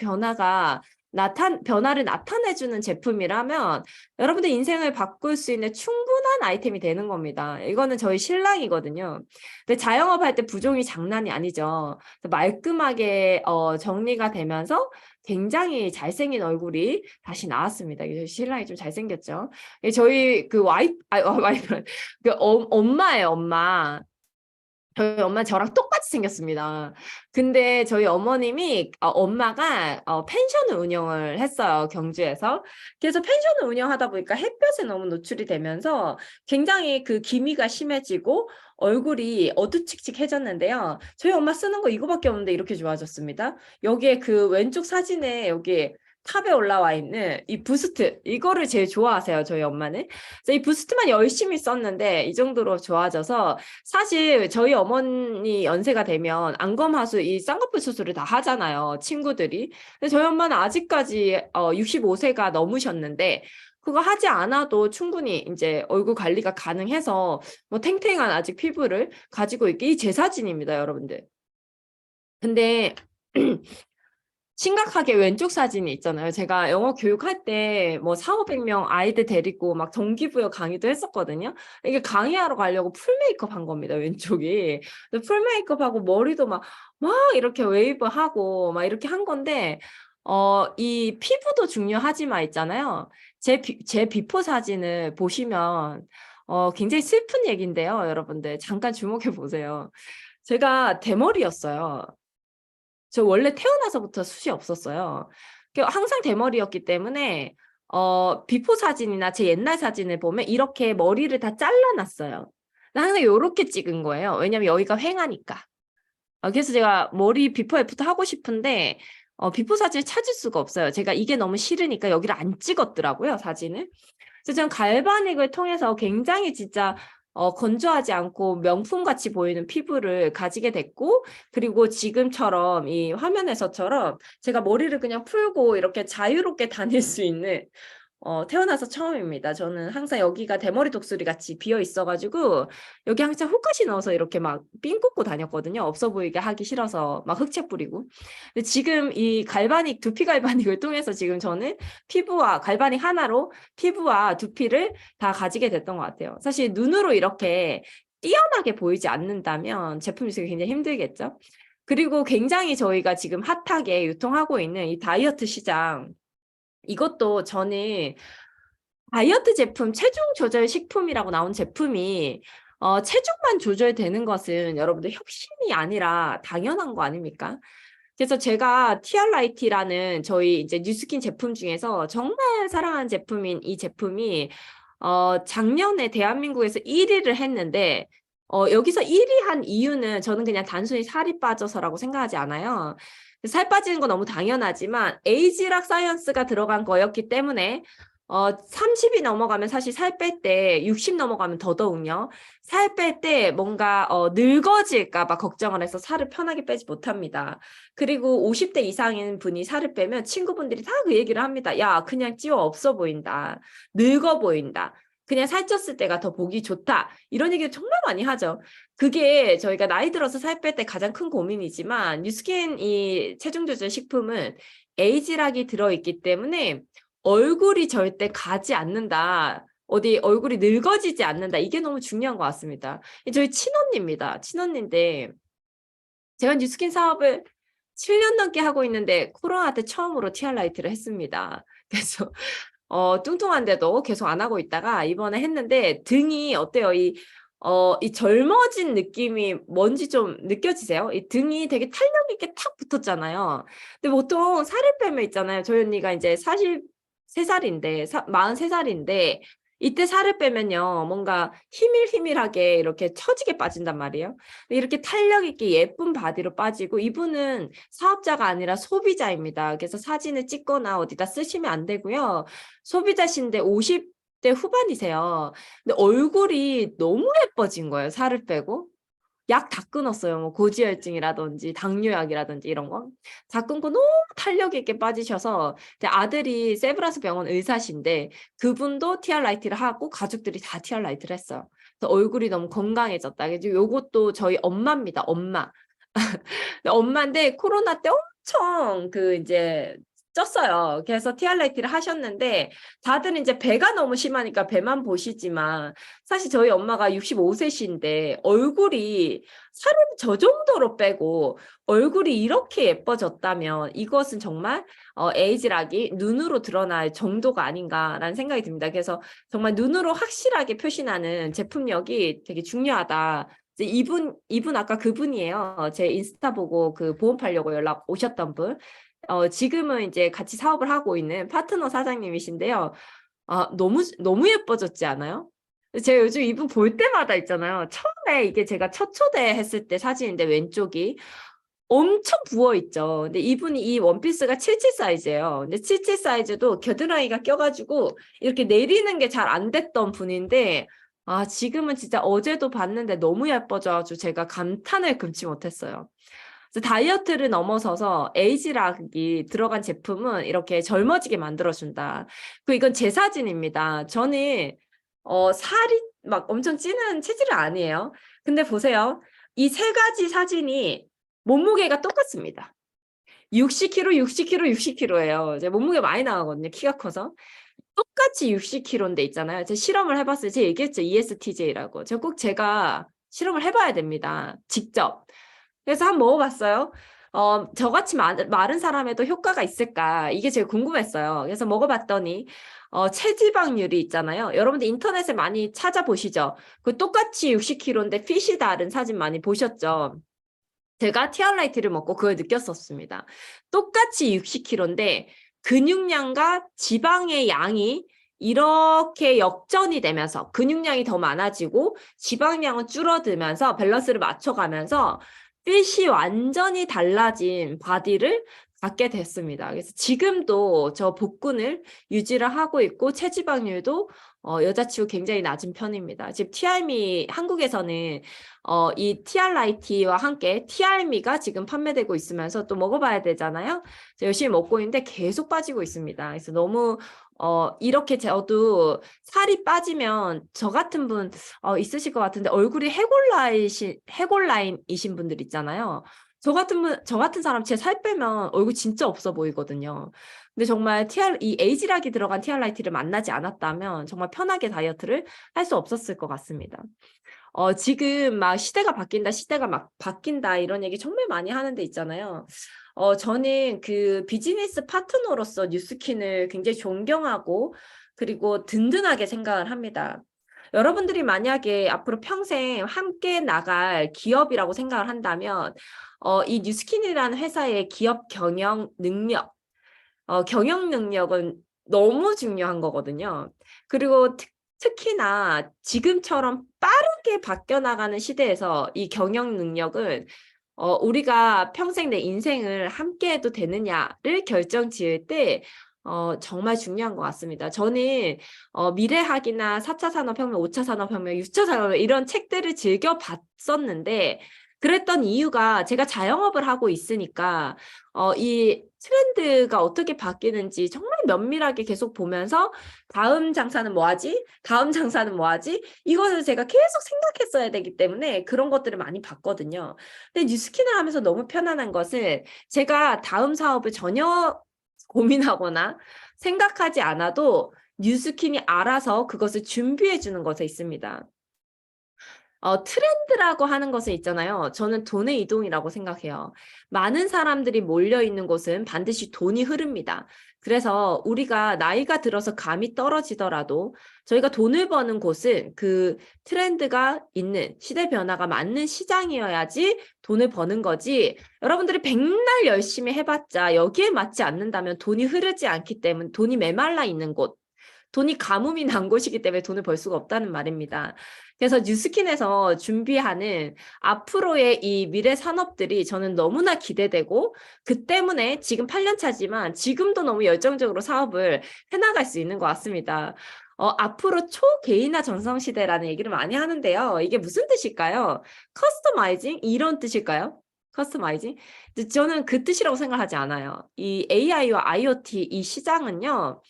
변화를 나타내주는 제품이라면 여러분들 인생을 바꿀 수 있는 충분한 아이템이 되는 겁니다. 이거는 저희 신랑이거든요. 근데 자영업 할 때 부종이 장난이 아니죠. 말끔하게 정리가 되면서 굉장히 잘생긴 얼굴이 다시 나왔습니다. 신랑이 좀 잘생겼죠. 저희 그 와이프, 그 엄마예요, 엄마. 저희 엄마 저랑 똑같이 생겼습니다. 근데 저희 어머님이 엄마가 펜션을 운영을 했어요. 경주에서. 그래서 펜션을 운영하다 보니까 햇볕에 너무 노출이 되면서 굉장히 그 기미가 심해지고 얼굴이 어두칙칙해졌는데요. 저희 엄마 쓰는 거 이거밖에 없는데 이렇게 좋아졌습니다. 여기에 그 왼쪽 사진에 여기 탑에 올라와 있는 이 부스트 이거를 제일 좋아하세요. 저희 엄마는. 그래서 이 부스트만 열심히 썼는데 이 정도로 좋아져서 사실 저희 어머니 연세가 되면 안검하수 이 쌍꺼풀 수술을 다 하잖아요. 친구들이. 근데 저희 엄마는 아직까지 65세가 넘으셨는데 그거 하지 않아도 충분히 이제 얼굴 관리가 가능해서 뭐 탱탱한 아직 피부를 가지고 있게 이 제 사진입니다, 여러분들. 근데 심각하게 왼쪽 사진이 있잖아요. 제가 영어 교육할 때 뭐 4,500명 아이들 데리고 막 동기부여 강의도 했었거든요. 이게 강의하러 가려고 풀 메이크업 한 겁니다, 왼쪽이. 풀 메이크업 하고 머리도 막 이렇게 웨이브 하고 막 이렇게 한 건데, 이 피부도 중요하지만 있잖아요. 제 비포 사진을 보시면, 굉장히 슬픈 얘기인데요, 여러분들. 잠깐 주목해 보세요. 제가 대머리였어요. 저 원래 태어나서부터 숱이 없었어요. 항상 대머리였기 때문에 비포 사진이나 제 옛날 사진을 보면 이렇게 머리를 다 잘라놨어요. 항상 이렇게 찍은 거예요. 왜냐면 여기가 휑하니까. 그래서 제가 머리 비포 애프터 하고 싶은데 비포 사진을 찾을 수가 없어요. 제가 이게 너무 싫으니까 여기를 안 찍었더라고요, 사진을. 그래서 저는 갈바닉을 통해서 굉장히 진짜 건조하지 않고 명품같이 보이는 피부를 가지게 됐고, 그리고 지금처럼 이 화면에서처럼 제가 머리를 그냥 풀고 이렇게 자유롭게 다닐 수 있는 태어나서 처음입니다. 저는 항상 여기가 대머리 독수리 같이 비어 있어가지고 여기 항상 훅까지 넣어서 이렇게 막 핀 꽂고 다녔거든요. 없어 보이게 하기 싫어서 막 흑채 뿌리고. 근데 지금 이 갈바닉, 두피 갈바닉을 통해서 지금 저는 피부와 갈바닉 하나로 피부와 두피를 다 가지게 됐던 것 같아요. 사실 눈으로 이렇게 띄어나게 보이지 않는다면 제품이 굉장히 힘들겠죠. 그리고 굉장히 저희가 지금 핫하게 유통하고 있는 이 다이어트 시장, 이것도 저는 다이어트 제품, 체중 조절 식품이라고 나온 제품이 체중만 조절되는 것은 여러분들 혁신이 아니라 당연한 거 아닙니까? 그래서 제가 티알라이티라는 저희 이제 뉴스킨 제품 중에서 정말 사랑하는 제품인 이 제품이 작년에 대한민국에서 1위를 했는데 여기서 1위 한 이유는 저는 그냥 단순히 살이 빠져서라고 생각하지 않아요. 살 빠지는 건 너무 당연하지만 에이지락 사이언스가 들어간 거였기 때문에 30이 넘어가면 사실 살 뺄 때 60 넘어가면 더더욱요. 살 뺄 때 뭔가 늙어질까 봐 걱정을 해서 살을 편하게 빼지 못합니다. 그리고 50대 이상인 분이 살을 빼면 친구분들이 다 그 얘기를 합니다. 야, 그냥 찌워 없어 보인다. 늙어 보인다. 그냥 살쪘을 때가 더 보기 좋다. 이런 얘기를 정말 많이 하죠. 그게 저희가 나이 들어서 살 뺄 때 가장 큰 고민이지만 뉴스킨 이 체중 조절 식품은 에이지락이 들어있기 때문에 얼굴이 절대 가지 않는다. 어디 얼굴이 늙어지지 않는다. 이게 너무 중요한 것 같습니다. 저희 친언니입니다. 친언니인데 제가 뉴스킨 사업을 7년 넘게 하고 있는데 코로나 때 처음으로 티알라이트를 했습니다. 그래서 뚱뚱한데도 계속 안 하고 있다가 이번에 했는데 등이 어때요? 이 젊어진 느낌이 뭔지 좀 느껴지세요? 이 등이 되게 탄력 있게 탁 붙었잖아요. 근데 보통 살을 빼면 있잖아요. 저희 언니가 이제 43살인데, 43살인데, 이때 살을 빼면요, 뭔가 히밀히밀하게 이렇게 처지게 빠진단 말이에요. 이렇게 탄력 있게 예쁜 바디로 빠지고, 이분은 사업자가 아니라 소비자입니다. 그래서 사진을 찍거나 어디다 쓰시면 안 되고요. 소비자신데 50대 후반이세요. 근데 얼굴이 너무 예뻐진 거예요, 살을 빼고. 약 다 끊었어요. 뭐 고지혈증이라든지 당뇨약이라든지 이런 거. 다 끊고 너무 탄력 있게 빠지셔서 아들이 세브란스 병원 의사신데 그분도 티알라이트를 하고 가족들이 다 티알라이트를 했어요. 그래서 얼굴이 너무 건강해졌다. 그래서 요것도 저희 엄마입니다. 엄마. 엄마인데 코로나 때 엄청 이제 쪘어요. 그래서 티알라이트를 하셨는데 다들 이제 배가 너무 심하니까 배만 보시지만 사실 저희 엄마가 65세신데 얼굴이 살을 저 정도로 빼고 얼굴이 이렇게 예뻐졌다면 이것은 정말 에이지락이 눈으로 드러날 정도가 아닌가라는 생각이 듭니다. 그래서 정말 눈으로 확실하게 표시나는 제품력이 되게 중요하다. 이분 아까 그분이에요. 제 인스타 보고 그 보험 팔려고 연락 오셨던 분. 지금은 이제 같이 사업을 하고 있는 파트너 사장님이신데요. 너무 예뻐졌지 않아요? 제가 요즘 이분 볼 때마다 있잖아요. 처음에 이게 제가 첫 초대했을 때 사진인데 왼쪽이 엄청 부어있죠. 근데 이분이 이 원피스가 77 사이즈예요. 근데 77 사이즈도 겨드랑이가 껴가지고 이렇게 내리는 게 잘 안 됐던 분인데 지금은 진짜 어제도 봤는데 너무 예뻐져가지고 제가 감탄을 금치 못했어요. 그래서 다이어트를 넘어서서 에이지락이 들어간 제품은 이렇게 젊어지게 만들어준다. 그리고 이건 제 사진입니다. 저는 살이 막 엄청 찌는 체질은 아니에요. 근데 보세요. 이 세 가지 사진이 몸무게가 똑같습니다. 60kg, 60kg, 60kg예요. 제 몸무게 많이 나가거든요. 키가 커서. 똑같이 60kg인데 있잖아요. 제가 실험을 해봤어요. 제가 얘기했죠. ESTJ라고. 제가 실험을 해봐야 됩니다. 직접. 그래서 한번 먹어봤어요. 저같이 마른 사람에도 효과가 있을까? 이게 제일 궁금했어요. 그래서 먹어봤더니 체지방률이 있잖아요. 여러분들 인터넷에 많이 찾아보시죠. 그 똑같이 60kg인데 핏이 다른 사진 많이 보셨죠? 제가 티알라이트를 먹고 그걸 느꼈었습니다. 똑같이 60kg인데 근육량과 지방의 양이 이렇게 역전이 되면서 근육량이 더 많아지고 지방량은 줄어들면서 밸런스를 맞춰가면서 핏이 완전히 달라진 바디를 갖게 됐습니다. 그래서 지금도 저 복근을 유지를 하고 있고 체지방률도 여자치고 굉장히 낮은 편입니다. 지금 티알미 한국에서는 이 TRIT와 함께 티알미가 지금 판매되고 있으면서 또 먹어봐야 되잖아요. 열심히 먹고 있는데 계속 빠지고 있습니다. 그래서 너무 이렇게 저도 살이 빠지면 저 같은 분 있으실 것 같은데 얼굴이 해골라인이신 분들 있잖아요. 저 같은 사람 제 살 빼면 얼굴 진짜 없어 보이거든요. 근데 정말 이 에이지락이 들어간 TRIT를 만나지 않았다면 정말 편하게 다이어트를 할 수 없었을 것 같습니다. 지금 막 시대가 바뀐다, 막 바뀐다 이런 얘기 정말 많이 하는데 있잖아요. 저는 그 비즈니스 파트너로서 뉴스킨을 굉장히 존경하고 그리고 든든하게 생각을 합니다. 여러분들이 만약에 앞으로 평생 함께 나갈 기업이라고 생각을 한다면 이 뉴스킨이라는 회사의 기업 경영 능력은 너무 중요한 거거든요. 그리고 특히나 지금처럼 빠르게 바뀌어 나가는 시대에서 이 경영 능력은 우리가 평생 내 인생을 함께 해도 되느냐를 결정 지을 때 정말 중요한 것 같습니다. 저는 미래학이나 4차 산업혁명, 5차 산업혁명, 6차 산업혁명 이런 책들을 즐겨 봤었는데 그랬던 이유가 제가 자영업을 하고 있으니까 이 트렌드가 어떻게 바뀌는지 정말 면밀하게 계속 보면서 다음 장사는 뭐 하지? 다음 장사는 뭐 하지? 이것을 제가 계속 생각했어야 되기 때문에 그런 것들을 많이 봤거든요. 근데 뉴스킨을 하면서 너무 편안한 것은 제가 다음 사업을 전혀 고민하거나 생각하지 않아도 뉴스킨이 알아서 그것을 준비해 주는 것에 있습니다. 트렌드라고 하는 것은 있잖아요. 저는 돈의 이동이라고 생각해요. 많은 사람들이 몰려 있는 곳은 반드시 돈이 흐릅니다. 그래서 우리가 나이가 들어서 감이 떨어지더라도 저희가 돈을 버는 곳은 그 트렌드가 있는 시대 변화가 맞는 시장이어야지 돈을 버는 거지. 여러분들이 백날 열심히 해봤자 여기에 맞지 않는다면 돈이 흐르지 않기 때문에 돈이 메말라 있는 곳, 돈이 가뭄이 난 곳이기 때문에 돈을 벌 수가 없다는 말입니다. 그래서 뉴스킨에서 준비하는 앞으로의 이 미래 산업들이 저는 너무나 기대되고 그 때문에 지금 8년 차지만 지금도 너무 열정적으로 사업을 해나갈 수 있는 것 같습니다. 앞으로 초개인화 전성시대라는 얘기를 많이 하는데요. 이게 무슨 뜻일까요? 커스터마이징? 이런 뜻일까요? 커스터마이징? 저는 그 뜻이라고 생각하지 않아요. 이 AI와 IoT 이 시장은요.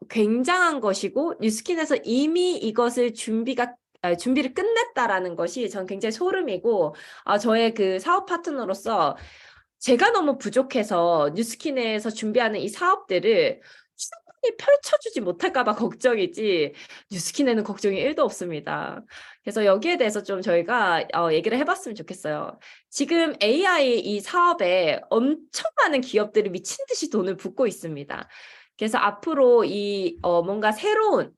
굉장한 것이고 뉴스킨에서 이미 이것을 준비를 끝냈다라는 것이 전 굉장히 소름이고 저의 그 사업 파트너로서 제가 너무 부족해서 뉴스킨에서 준비하는 이 사업들을 충분히 펼쳐주지 못할까 봐 걱정이지 뉴스킨에는 걱정이 1도 없습니다. 그래서 여기에 대해서 좀 저희가 얘기를 해봤으면 좋겠어요. 지금 AI 이 사업에 엄청 많은 기업들이 미친 듯이 돈을 붓고 있습니다. 그래서 앞으로 이 뭔가 새로운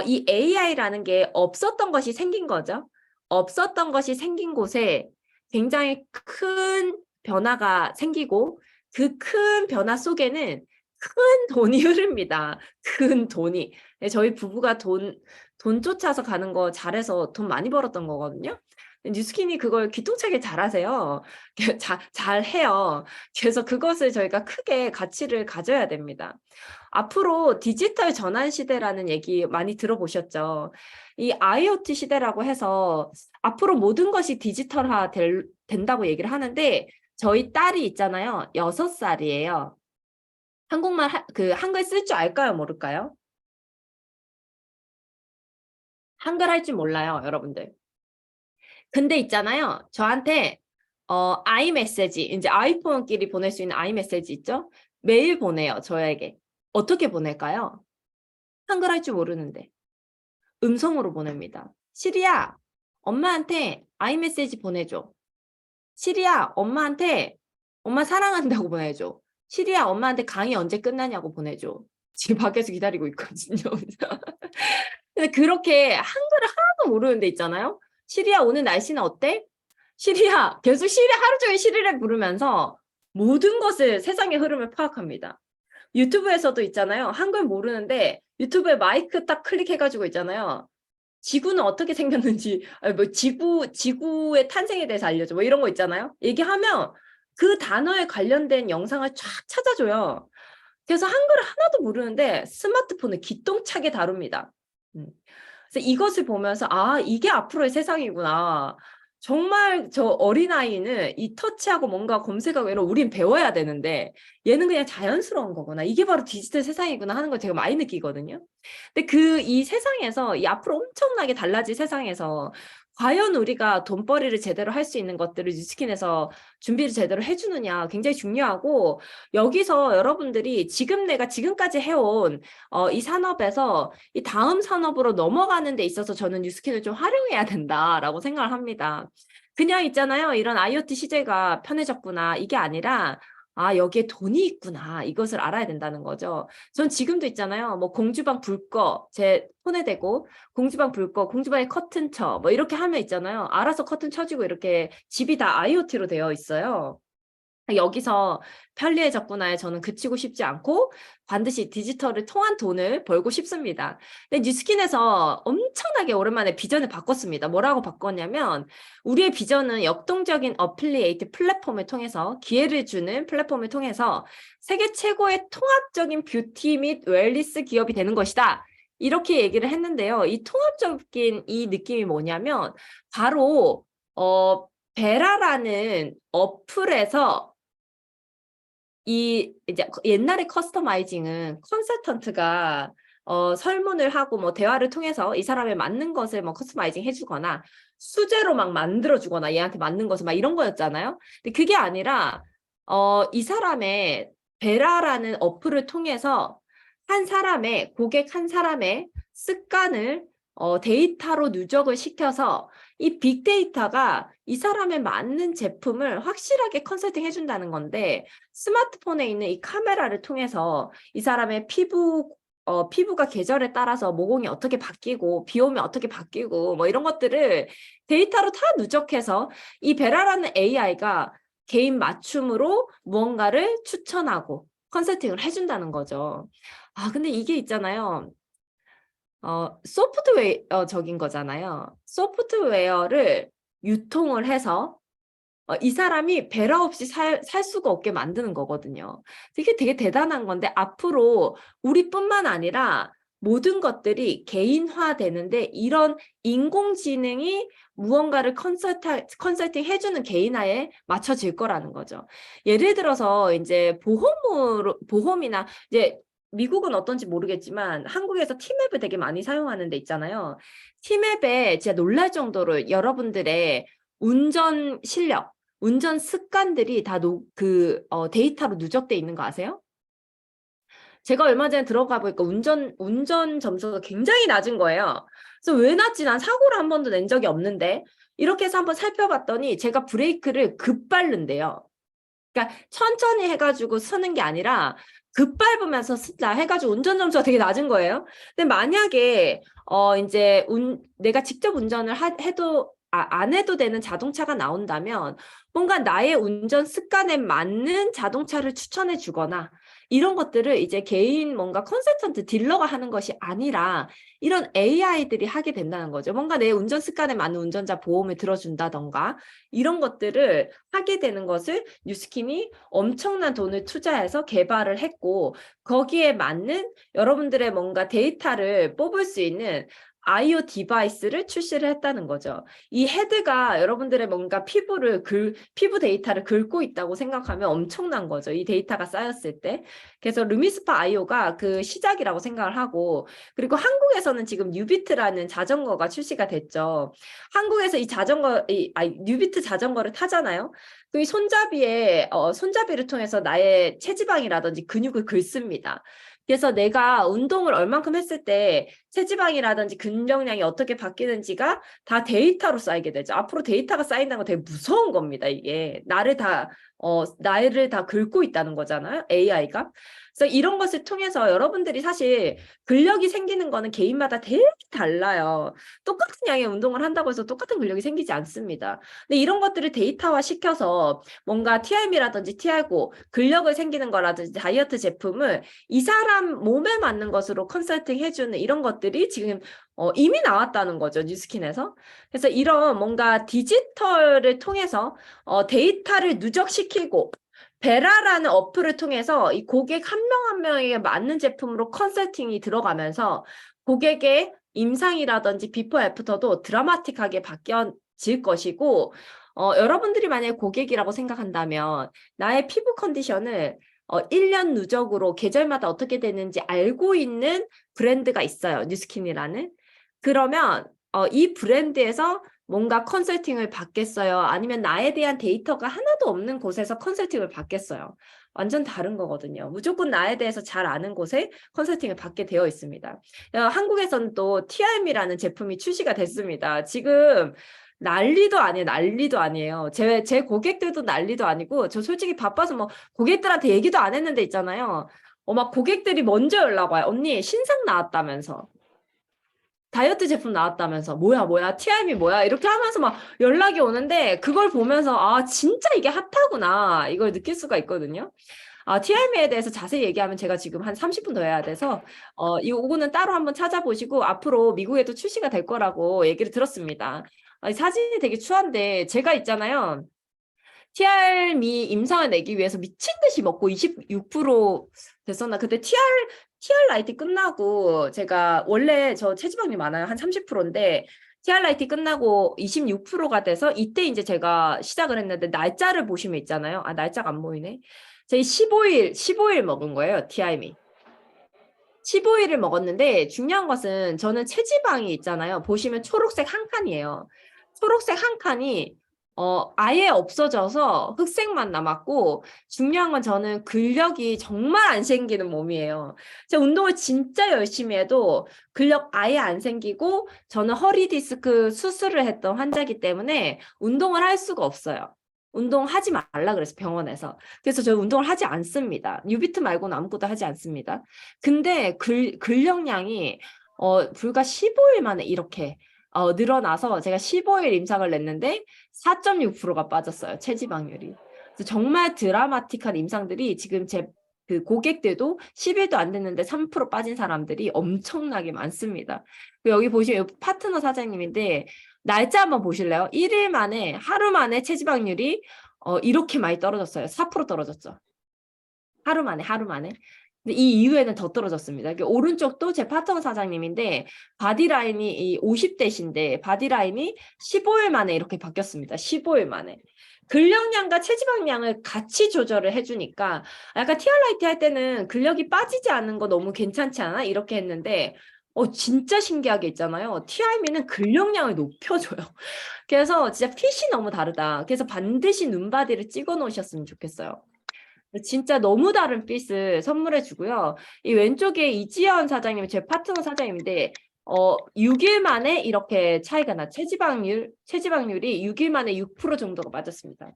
이 AI라는 게 없었던 것이 생긴 거죠. 없었던 것이 생긴 곳에 굉장히 큰 변화가 생기고 그 큰 변화 속에는 큰 돈이 흐릅니다. 큰 돈이. 저희 부부가 돈 쫓아서 가는 거 잘해서 돈 많이 벌었던 거거든요. 뉴스킨이 그걸 기똥차게 잘하세요. 잘해요. 그래서 그것을 저희가 크게 가치를 가져야 됩니다. 앞으로 디지털 전환 시대라는 얘기 많이 들어보셨죠? 이 IoT 시대라고 해서 앞으로 모든 것이 디지털화 된다고 얘기를 하는데 저희 딸이 있잖아요. 6살이에요. 한글 쓸 줄 알까요? 모를까요? 한글 할 줄 몰라요, 여러분들. 근데 있잖아요. 저한테 아이메시지, 이제 아이폰끼리 보낼 수 있는 아이메시지 있죠? 매일 보내요, 저에게. 어떻게 보낼까요? 한글 할 줄 모르는데. 음성으로 보냅니다. 시리야, 엄마한테 아이메시지 보내줘. 시리야, 엄마한테 엄마 사랑한다고 보내줘. 시리야, 엄마한테 강의 언제 끝나냐고 보내줘. 지금 밖에서 기다리고 있거든요. 근데 그렇게 한글을 하나도 모르는 데 있잖아요. 시리야, 오늘 날씨는 어때? 시리야, 계속 시리 하루 종일 시리를 부르면서 모든 것을 세상의 흐름을 파악합니다. 유튜브에서도 있잖아요. 한글 모르는데 유튜브에 마이크 딱 클릭해가지고 있잖아요. 지구는 어떻게 생겼는지, 뭐 지구의 탄생에 대해서 알려줘. 뭐 이런 거 있잖아요. 얘기하면 그 단어에 관련된 영상을 쫙 찾아줘요. 그래서 한글을 하나도 모르는데 스마트폰을 기똥차게 다룹니다. 그래서 이것을 보면서 아, 이게 앞으로의 세상이구나. 정말 저 어린아이는 이 터치하고 뭔가 검색하고 이런 우린 배워야 되는데 얘는 그냥 자연스러운 거구나. 이게 바로 디지털 세상이구나 하는 걸 제가 많이 느끼거든요. 근데 이 세상에서 이 앞으로 엄청나게 달라질 세상에서 과연 우리가 돈벌이를 제대로 할 수 있는 것들을 뉴스킨에서 준비를 제대로 해주느냐 굉장히 중요하고 여기서 여러분들이 지금 내가 지금까지 해온 이 산업에서 이 다음 산업으로 넘어가는 데 있어서 저는 뉴스킨을 좀 활용해야 된다라고 생각을 합니다. 그냥 있잖아요. 이런 IoT 시대가 편해졌구나. 이게 아니라 아, 여기에 돈이 있구나. 이것을 알아야 된다는 거죠. 전 지금도 있잖아요. 뭐 공주방 불 꺼, 제 폰에 대고 공주방 불 꺼, 공주방에 커튼 쳐. 뭐 이렇게 하면 있잖아요. 알아서 커튼 쳐지고 이렇게 집이 다 IoT로 되어 있어요. 여기서 편리해졌구나에 저는 그치고 싶지 않고 반드시 디지털을 통한 돈을 벌고 싶습니다. 근데 뉴스킨에서 엄청나게 오랜만에 비전을 바꿨습니다. 뭐라고 바꿨냐면 우리의 비전은 역동적인 어플리에이트 플랫폼을 통해서 기회를 주는 플랫폼을 통해서 세계 최고의 통합적인 뷰티 및 웰니스 기업이 되는 것이다. 이렇게 얘기를 했는데요. 이 통합적인 이 느낌이 뭐냐면 바로 베라라는 어플에서 이제 옛날에 커스터마이징은 컨설턴트가 설문을 하고 뭐 대화를 통해서 이 사람에 맞는 것을 뭐 커스터마이징 해주거나 수제로 막 만들어주거나 얘한테 맞는 것을 막 이런 거였잖아요. 근데 그게 아니라 이 사람의 베라라는 어플을 통해서 고객 한 사람의 습관을 데이터로 누적을 시켜서 이 빅데이터가 이 사람에 맞는 제품을 확실하게 컨설팅 해준다는 건데 스마트폰에 있는 이 카메라를 통해서 이 사람의 피부가 계절에 따라서 모공이 어떻게 바뀌고 비 오면 어떻게 바뀌고 뭐 이런 것들을 데이터로 다 누적해서 이 베라라는 AI가 개인 맞춤으로 무언가를 추천하고 컨설팅을 해준다는 거죠. 아, 근데 이게 있잖아요. 소프트웨어적인 거잖아요. 소프트웨어를 유통을 해서 이 사람이 베라 없이 살 수가 없게 만드는 거거든요. 이게 되게 대단한 건데 앞으로 우리뿐만 아니라 모든 것들이 개인화되는데 이런 인공지능이 무언가를 컨설팅 해주는 개인화에 맞춰질 거라는 거죠. 예를 들어서 이제 보험이나 이제 미국은 어떤지 모르겠지만 한국에서 티맵을 되게 많이 사용하는 데 있잖아요. 티맵에 진짜 놀랄 정도로 여러분들의 운전 실력, 운전 습관들이 다 데이터로 누적돼 있는 거 아세요? 제가 얼마 전에 들어가 보니까 운전 점수가 굉장히 낮은 거예요. 그래서 왜 낮지? 난 사고를 한 번도 낸 적이 없는데 이렇게 해서 한번 살펴봤더니 제가 브레이크를 급밟는데요. 그러니까 천천히 해가지고 쓰는 게 아니라 급밟으면서 쓰자 해가지고 운전 점수가 되게 낮은 거예요. 근데 만약에 이제 내가 직접 운전을 해도 안 해도 되는 자동차가 나온다면 뭔가 나의 운전 습관에 맞는 자동차를 추천해 주거나 이런 것들을 이제 개인 뭔가 컨설턴트 딜러가 하는 것이 아니라 이런 AI들이 하게 된다는 거죠. 뭔가 내 운전 습관에 맞는 운전자 보험을 들어준다던가 이런 것들을 하게 되는 것을 뉴스킨이 엄청난 돈을 투자해서 개발을 했고 거기에 맞는 여러분들의 뭔가 데이터를 뽑을 수 있는 IO 디바이스를 출시를 했다는 거죠. 이 헤드가 여러분들의 뭔가 피부 데이터를 긁고 있다고 생각하면 엄청난 거죠. 이 데이터가 쌓였을 때. 그래서 루미스파 IO가 그 시작이라고 생각을 하고 그리고 한국에서는 지금 뉴비트라는 자전거가 출시가 됐죠. 한국에서 뉴비트 자전거를 타잖아요. 그 손잡이를 통해서 나의 체지방이라든지 근육을 긁습니다. 그래서 내가 운동을 얼만큼 했을 때 체지방이라든지 근력량이 어떻게 바뀌는지가 다 데이터로 쌓이게 되죠. 앞으로 데이터가 쌓인다는 건 되게 무서운 겁니다. 이게 나를 다 긁고 있다는 거잖아요. AI가. 그래서 이런 것을 통해서 여러분들이 사실 근력이 생기는 거는 개인마다 되게 달라요. 똑같은 똑같은 양의 운동을 한다고 해서 똑같은 근력이 생기지 않습니다. 근데 이런 것들을 데이터화 시켜서 뭔가 TRM이라든지 TR고 근력을 생기는 거라든지 다이어트 제품을 이 사람 몸에 맞는 것으로 컨설팅 해주는 이런 것들이 지금 이미 나왔다는 거죠, 뉴스킨에서. 그래서 이런 뭔가 디지털을 통해서 데이터를 누적시키고 베라라는 어플을 통해서 이 고객 한 명 한 명에게 맞는 제품으로 컨설팅이 들어가면서 고객의 임상이라든지 비포 애프터도 드라마틱하게 바뀌어질 것이고, 여러분들이 만약에 고객이라고 생각한다면 나의 피부 컨디션을 1년 누적으로 계절마다 어떻게 되는지 알고 있는 브랜드가 있어요. 뉴스킨이라는. 그러면 이 브랜드에서 뭔가 컨설팅을 받겠어요? 아니면 나에 대한 데이터가 하나도 없는 곳에서 컨설팅을 받겠어요? 완전 다른 거거든요. 무조건 나에 대해서 잘 아는 곳에 컨설팅을 받게 되어 있습니다. 한국에서는 또 TRM이라는 제품이 출시가 됐습니다. 지금 난리도 아니에요. 난리도 아니에요. 제 고객들도 난리도 아니고, 저 솔직히 바빠서 뭐 고객들한테 얘기도 안 했는데 있잖아요. 막 고객들이 먼저 연락 와요. 언니 신상 나왔다면서. 다이어트 제품 나왔다면서 뭐야 TRM이 뭐야 이렇게 하면서 막 연락이 오는데, 그걸 보면서 아 진짜 이게 핫하구나 이걸 느낄 수가 있거든요. TRM에 대해서 자세히 얘기하면 제가 지금 한 30분 더 해야 돼서 이거는 따로 한번 찾아보시고, 앞으로 미국에도 출시가 될 거라고 얘기를 들었습니다. 사진이 되게 추한데 제가 있잖아요. TRM이 임상을 내기 위해서 미친 듯이 먹고 26% 됐었나? 그때 TR 라이트 끝나고, 제가 원래 저 체지방이 많아요. 한 30%인데 TR 라이트 끝나고 26%가 돼서 이때 이제 제가 시작을 했는데, 날짜를 보시면 있잖아요. 날짜가 안 보이네. 저희 15일 먹은 거예요. TRM이. 15일을 먹었는데 중요한 것은, 저는 체지방이 있잖아요. 보시면 초록색 한 칸이에요. 초록색 한 칸이 아예 없어져서 흑색만 남았고, 중요한 건 저는 근력이 정말 안 생기는 몸이에요. 제가 운동을 진짜 열심히 해도 근력 아예 안 생기고, 저는 허리 디스크 수술을 했던 환자이기 때문에 운동을 할 수가 없어요. 운동하지 말라 그래서 병원에서. 그래서 저 운동을 하지 않습니다. 뉴비트 말고는 아무것도 하지 않습니다. 근데 근력량이 불과 15일 만에 이렇게 늘어나서, 제가 15일 임상을 냈는데 4.6%가 빠졌어요. 체지방률이. 그래서 정말 드라마틱한 임상들이 지금 그 고객들도 10일도 안 됐는데 3% 빠진 사람들이 엄청나게 많습니다. 여기 보시면 파트너 사장님인데, 날짜 한번 보실래요? 1일 만에, 하루 만에 체지방률이 이렇게 많이 떨어졌어요. 4% 떨어졌죠. 하루 만에. 근데 이 이후에는 더 떨어졌습니다. 오른쪽도 제 파트너 사장님인데, 바디라인이 이 50대신데 바디라인이 15일 만에 이렇게 바뀌었습니다. 15일 만에. 근력량과 체지방량을 같이 조절을 해주니까, 약간 티알라이트 할 때는 근력이 빠지지 않는 거 너무 괜찮지 않아? 이렇게 했는데 진짜 신기하게 있잖아요. TRM는 근력량을 높여줘요. 그래서 진짜 핏이 너무 다르다. 그래서 반드시 눈바디를 찍어 놓으셨으면 좋겠어요. 진짜 너무 다른 핏을 선물해 주고요. 이 왼쪽에 이지연 사장님, 제 파트너 사장님인데 6일 만에 이렇게 차이가 나. 체지방률이 6일 만에 6% 정도가 빠졌습니다.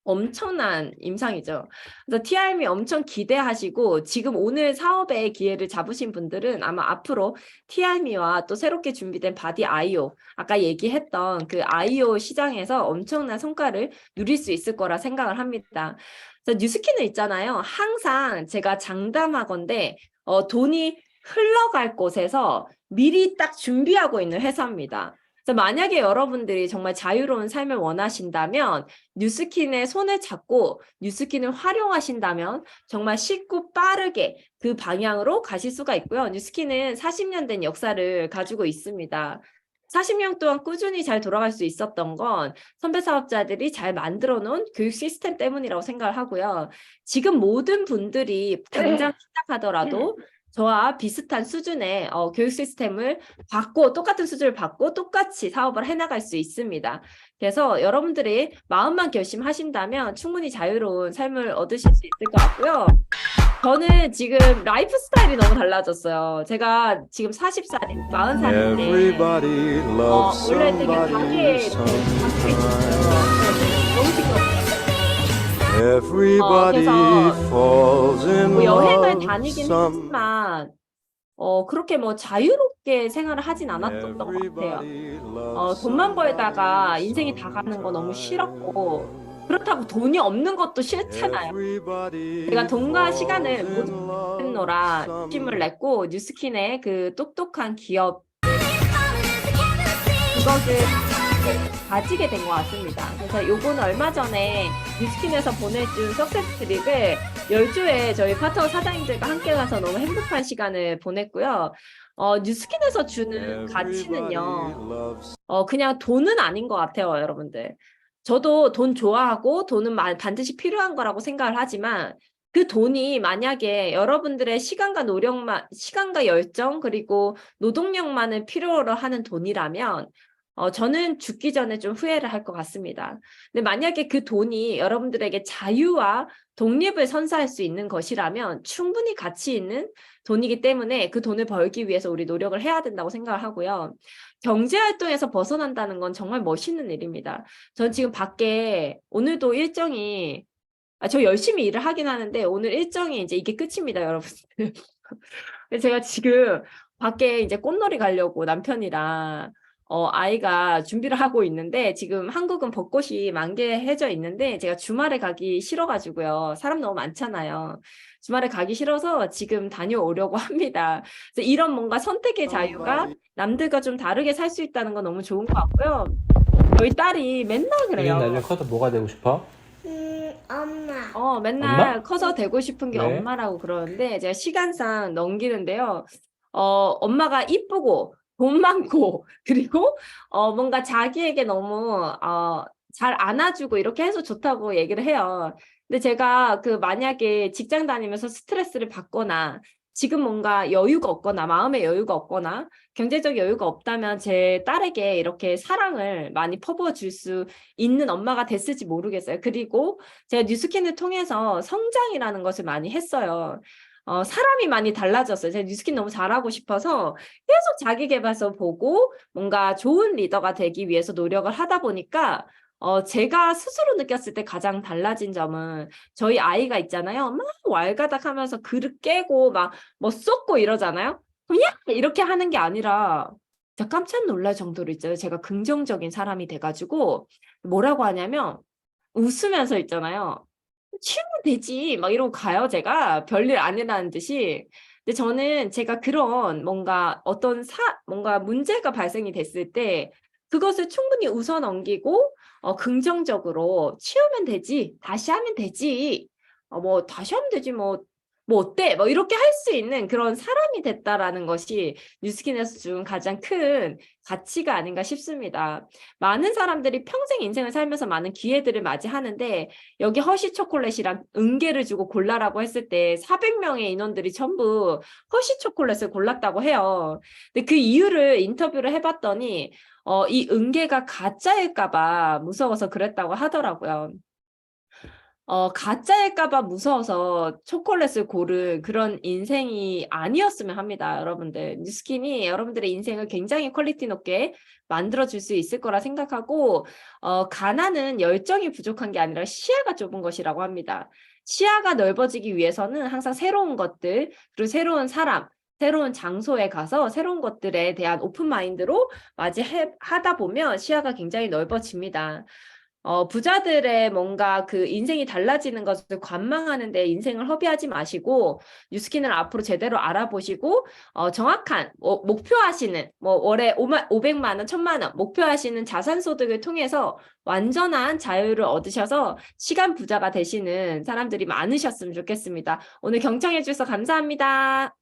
엄청난 임상이죠. 그래서 TRM이 엄청 기대하시고, 지금 오늘 사업의 기회를 잡으신 분들은 아마 앞으로 TRM이와 또 새롭게 준비된 바디 아이오, 아까 얘기했던 그 아이오 시장에서 엄청난 성과를 누릴 수 있을 거라 생각을 합니다. 그래서 뉴스킨은 있잖아요. 항상 제가 장담하건대 돈이 흘러갈 곳에서 미리 딱 준비하고 있는 회사입니다. 그래서 만약에 여러분들이 정말 자유로운 삶을 원하신다면, 뉴스킨의 손을 잡고 뉴스킨을 활용하신다면 정말 쉽고 빠르게 그 방향으로 가실 수가 있고요. 뉴스킨은 40년 된 역사를 가지고 있습니다. 40년 동안 꾸준히 잘 돌아갈 수 있었던 건 선배 사업자들이 잘 만들어 놓은 교육 시스템 때문이라고 생각을 하고요. 지금 모든 분들이 당장 시작하더라도 저와 비슷한 수준의 교육 시스템을 받고, 똑같은 수준을 받고 똑같이 사업을 해나갈 수 있습니다. 그래서 여러분들이 마음만 결심하신다면 충분히 자유로운 삶을 얻으실 수 있을 것 같고요. 저는 지금 라이프 스타일이 너무 달라졌어요. 제가 지금 40살에 40살인데 Everybody loves 원래 되게 가게에 somebody 있었어요. 너무 시끄럽어요. Everybody 그래서 falls in 여행을 love 다니긴 some 했지만 그렇게 뭐 자유롭게 자유롭게 생활을 하진 않았던 것 같아요. Everybody loves 돈만 벌다가 somebody 인생이 다 가는 거 너무 싫었고, sometime. 그렇다고 돈이 없는 것도 싫잖아요. Everybody 제가 돈과 시간을 falls 모두 in love 쓰노라 욕심을 냈고, 뉴스킨의 그 똑똑한 기업 그것을 가지게 된 것 같습니다. 그래서 요거는 얼마 전에 뉴스킨에서 보내준 석세스 트릭을 10주에 저희 파트너 사장님들과 함께 가서 너무 행복한 시간을 보냈고요. 뉴스킨에서 주는 가치는요, Everybody loves 그냥 돈은 아닌 것 같아요, 여러분들. 저도 돈 좋아하고 돈은 반드시 필요한 거라고 생각을 하지만 그 돈이 만약에 여러분들의 시간과 노력만, 시간과 열정, 그리고 노동력만을 필요로 하는 돈이라면 저는 죽기 전에 좀 후회를 할 것 같습니다. 근데 만약에 그 돈이 여러분들에게 자유와 독립을 선사할 수 있는 것이라면 충분히 가치 있는 돈이기 때문에 그 돈을 벌기 위해서 우리 노력을 해야 된다고 생각을 하고요. 경제활동에서 벗어난다는 건 정말 멋있는 일입니다. 전 지금 밖에 오늘도 일정이 저 열심히 일을 하긴 하는데 오늘 일정이 이제 이게 끝입니다, 여러분들. 그래서 제가 지금 밖에 이제 꽃놀이 가려고 남편이랑 아이가 준비를 하고 있는데 지금 한국은 벚꽃이 만개해져 있는데 제가 주말에 가기 싫어가지고요. 사람 너무 많잖아요. 주말에 가기 싫어서 지금 다녀오려고 합니다. 그래서 이런 뭔가 선택의 자유가 남들과 좀 다르게 살 수 있다는 건 너무 좋은 것 같고요. 저희 딸이 맨날 우리 그래요. 나중에 커서 뭐가 되고 싶어? 엄마. 맨날 엄마? 커서 되고 싶은 게 네. 엄마라고 그러는데 제가 시간상 넘기는데요. 엄마가 이쁘고 돈 많고 그리고 뭔가 자기에게 너무 잘 안아주고 이렇게 해서 좋다고 얘기를 해요. 근데 제가 그 만약에 직장 다니면서 스트레스를 받거나 지금 뭔가 여유가 없거나 마음의 여유가 없거나 경제적 여유가 없다면 제 딸에게 이렇게 사랑을 많이 퍼부어줄 수 있는 엄마가 됐을지 모르겠어요. 그리고 제가 뉴스킨을 통해서 성장이라는 것을 많이 했어요. 사람이 많이 달라졌어요. 제가 뉴스킨 너무 잘하고 싶어서 계속 자기계발서 보고 뭔가 좋은 리더가 되기 위해서 노력을 하다 보니까 제가 스스로 느꼈을 때 가장 달라진 점은 저희 아이가 있잖아요. 막 왈가닥 하면서 그릇 깨고 막 뭐 쏟고 이러잖아요. 그냥 이렇게 하는 게 아니라 진짜 깜짝 놀랄 정도로 있잖아요. 제가 긍정적인 사람이 돼가지고 뭐라고 하냐면 웃으면서 있잖아요. 치우면 되지. 막 이러고 가요, 제가. 별일 아니라는 듯이. 근데 저는 제가 그런 뭔가 뭔가 문제가 발생이 됐을 때 그것을 충분히 웃어 넘기고 긍정적으로 치우면 되지. 다시 하면 되지. 뭐 다시 하면 되지. 뭐 어때? 뭐 이렇게 할 수 있는 그런 사람이 됐다라는 것이 뉴스킨에서 준 가장 큰 가치가 아닌가 싶습니다. 많은 사람들이 평생 인생을 살면서 많은 기회들을 맞이하는데 여기 허쉬 초콜릿이랑 은계를 주고 골라라고 했을 때 400명의 인원들이 전부 허쉬 초콜릿을 골랐다고 해요. 근데 그 이유를 인터뷰를 해봤더니 이 은계가 가짜일까 봐 무서워서 그랬다고 하더라고요. 가짜일까봐 무서워서 초콜릿을 고른 그런 인생이 아니었으면 합니다, 여러분들. 뉴스킨이 여러분들의 인생을 굉장히 퀄리티 높게 만들어줄 수 있을 거라 생각하고, 가난은 열정이 부족한 게 아니라 시야가 좁은 것이라고 합니다. 시야가 넓어지기 위해서는 항상 새로운 것들, 그리고 새로운 사람, 새로운 장소에 가서 새로운 것들에 대한 오픈 마인드로 하다 보면 시야가 굉장히 넓어집니다. 부자들의 뭔가 그 인생이 달라지는 것을 관망하는데 인생을 허비하지 마시고 뉴스킨을 앞으로 제대로 알아보시고 정확한 목표하시는 월에 500만 원, 1000만 원 목표하시는 자산소득을 통해서 완전한 자유를 얻으셔서 시간 부자가 되시는 사람들이 많으셨으면 좋겠습니다. 오늘 경청해 주셔서 감사합니다.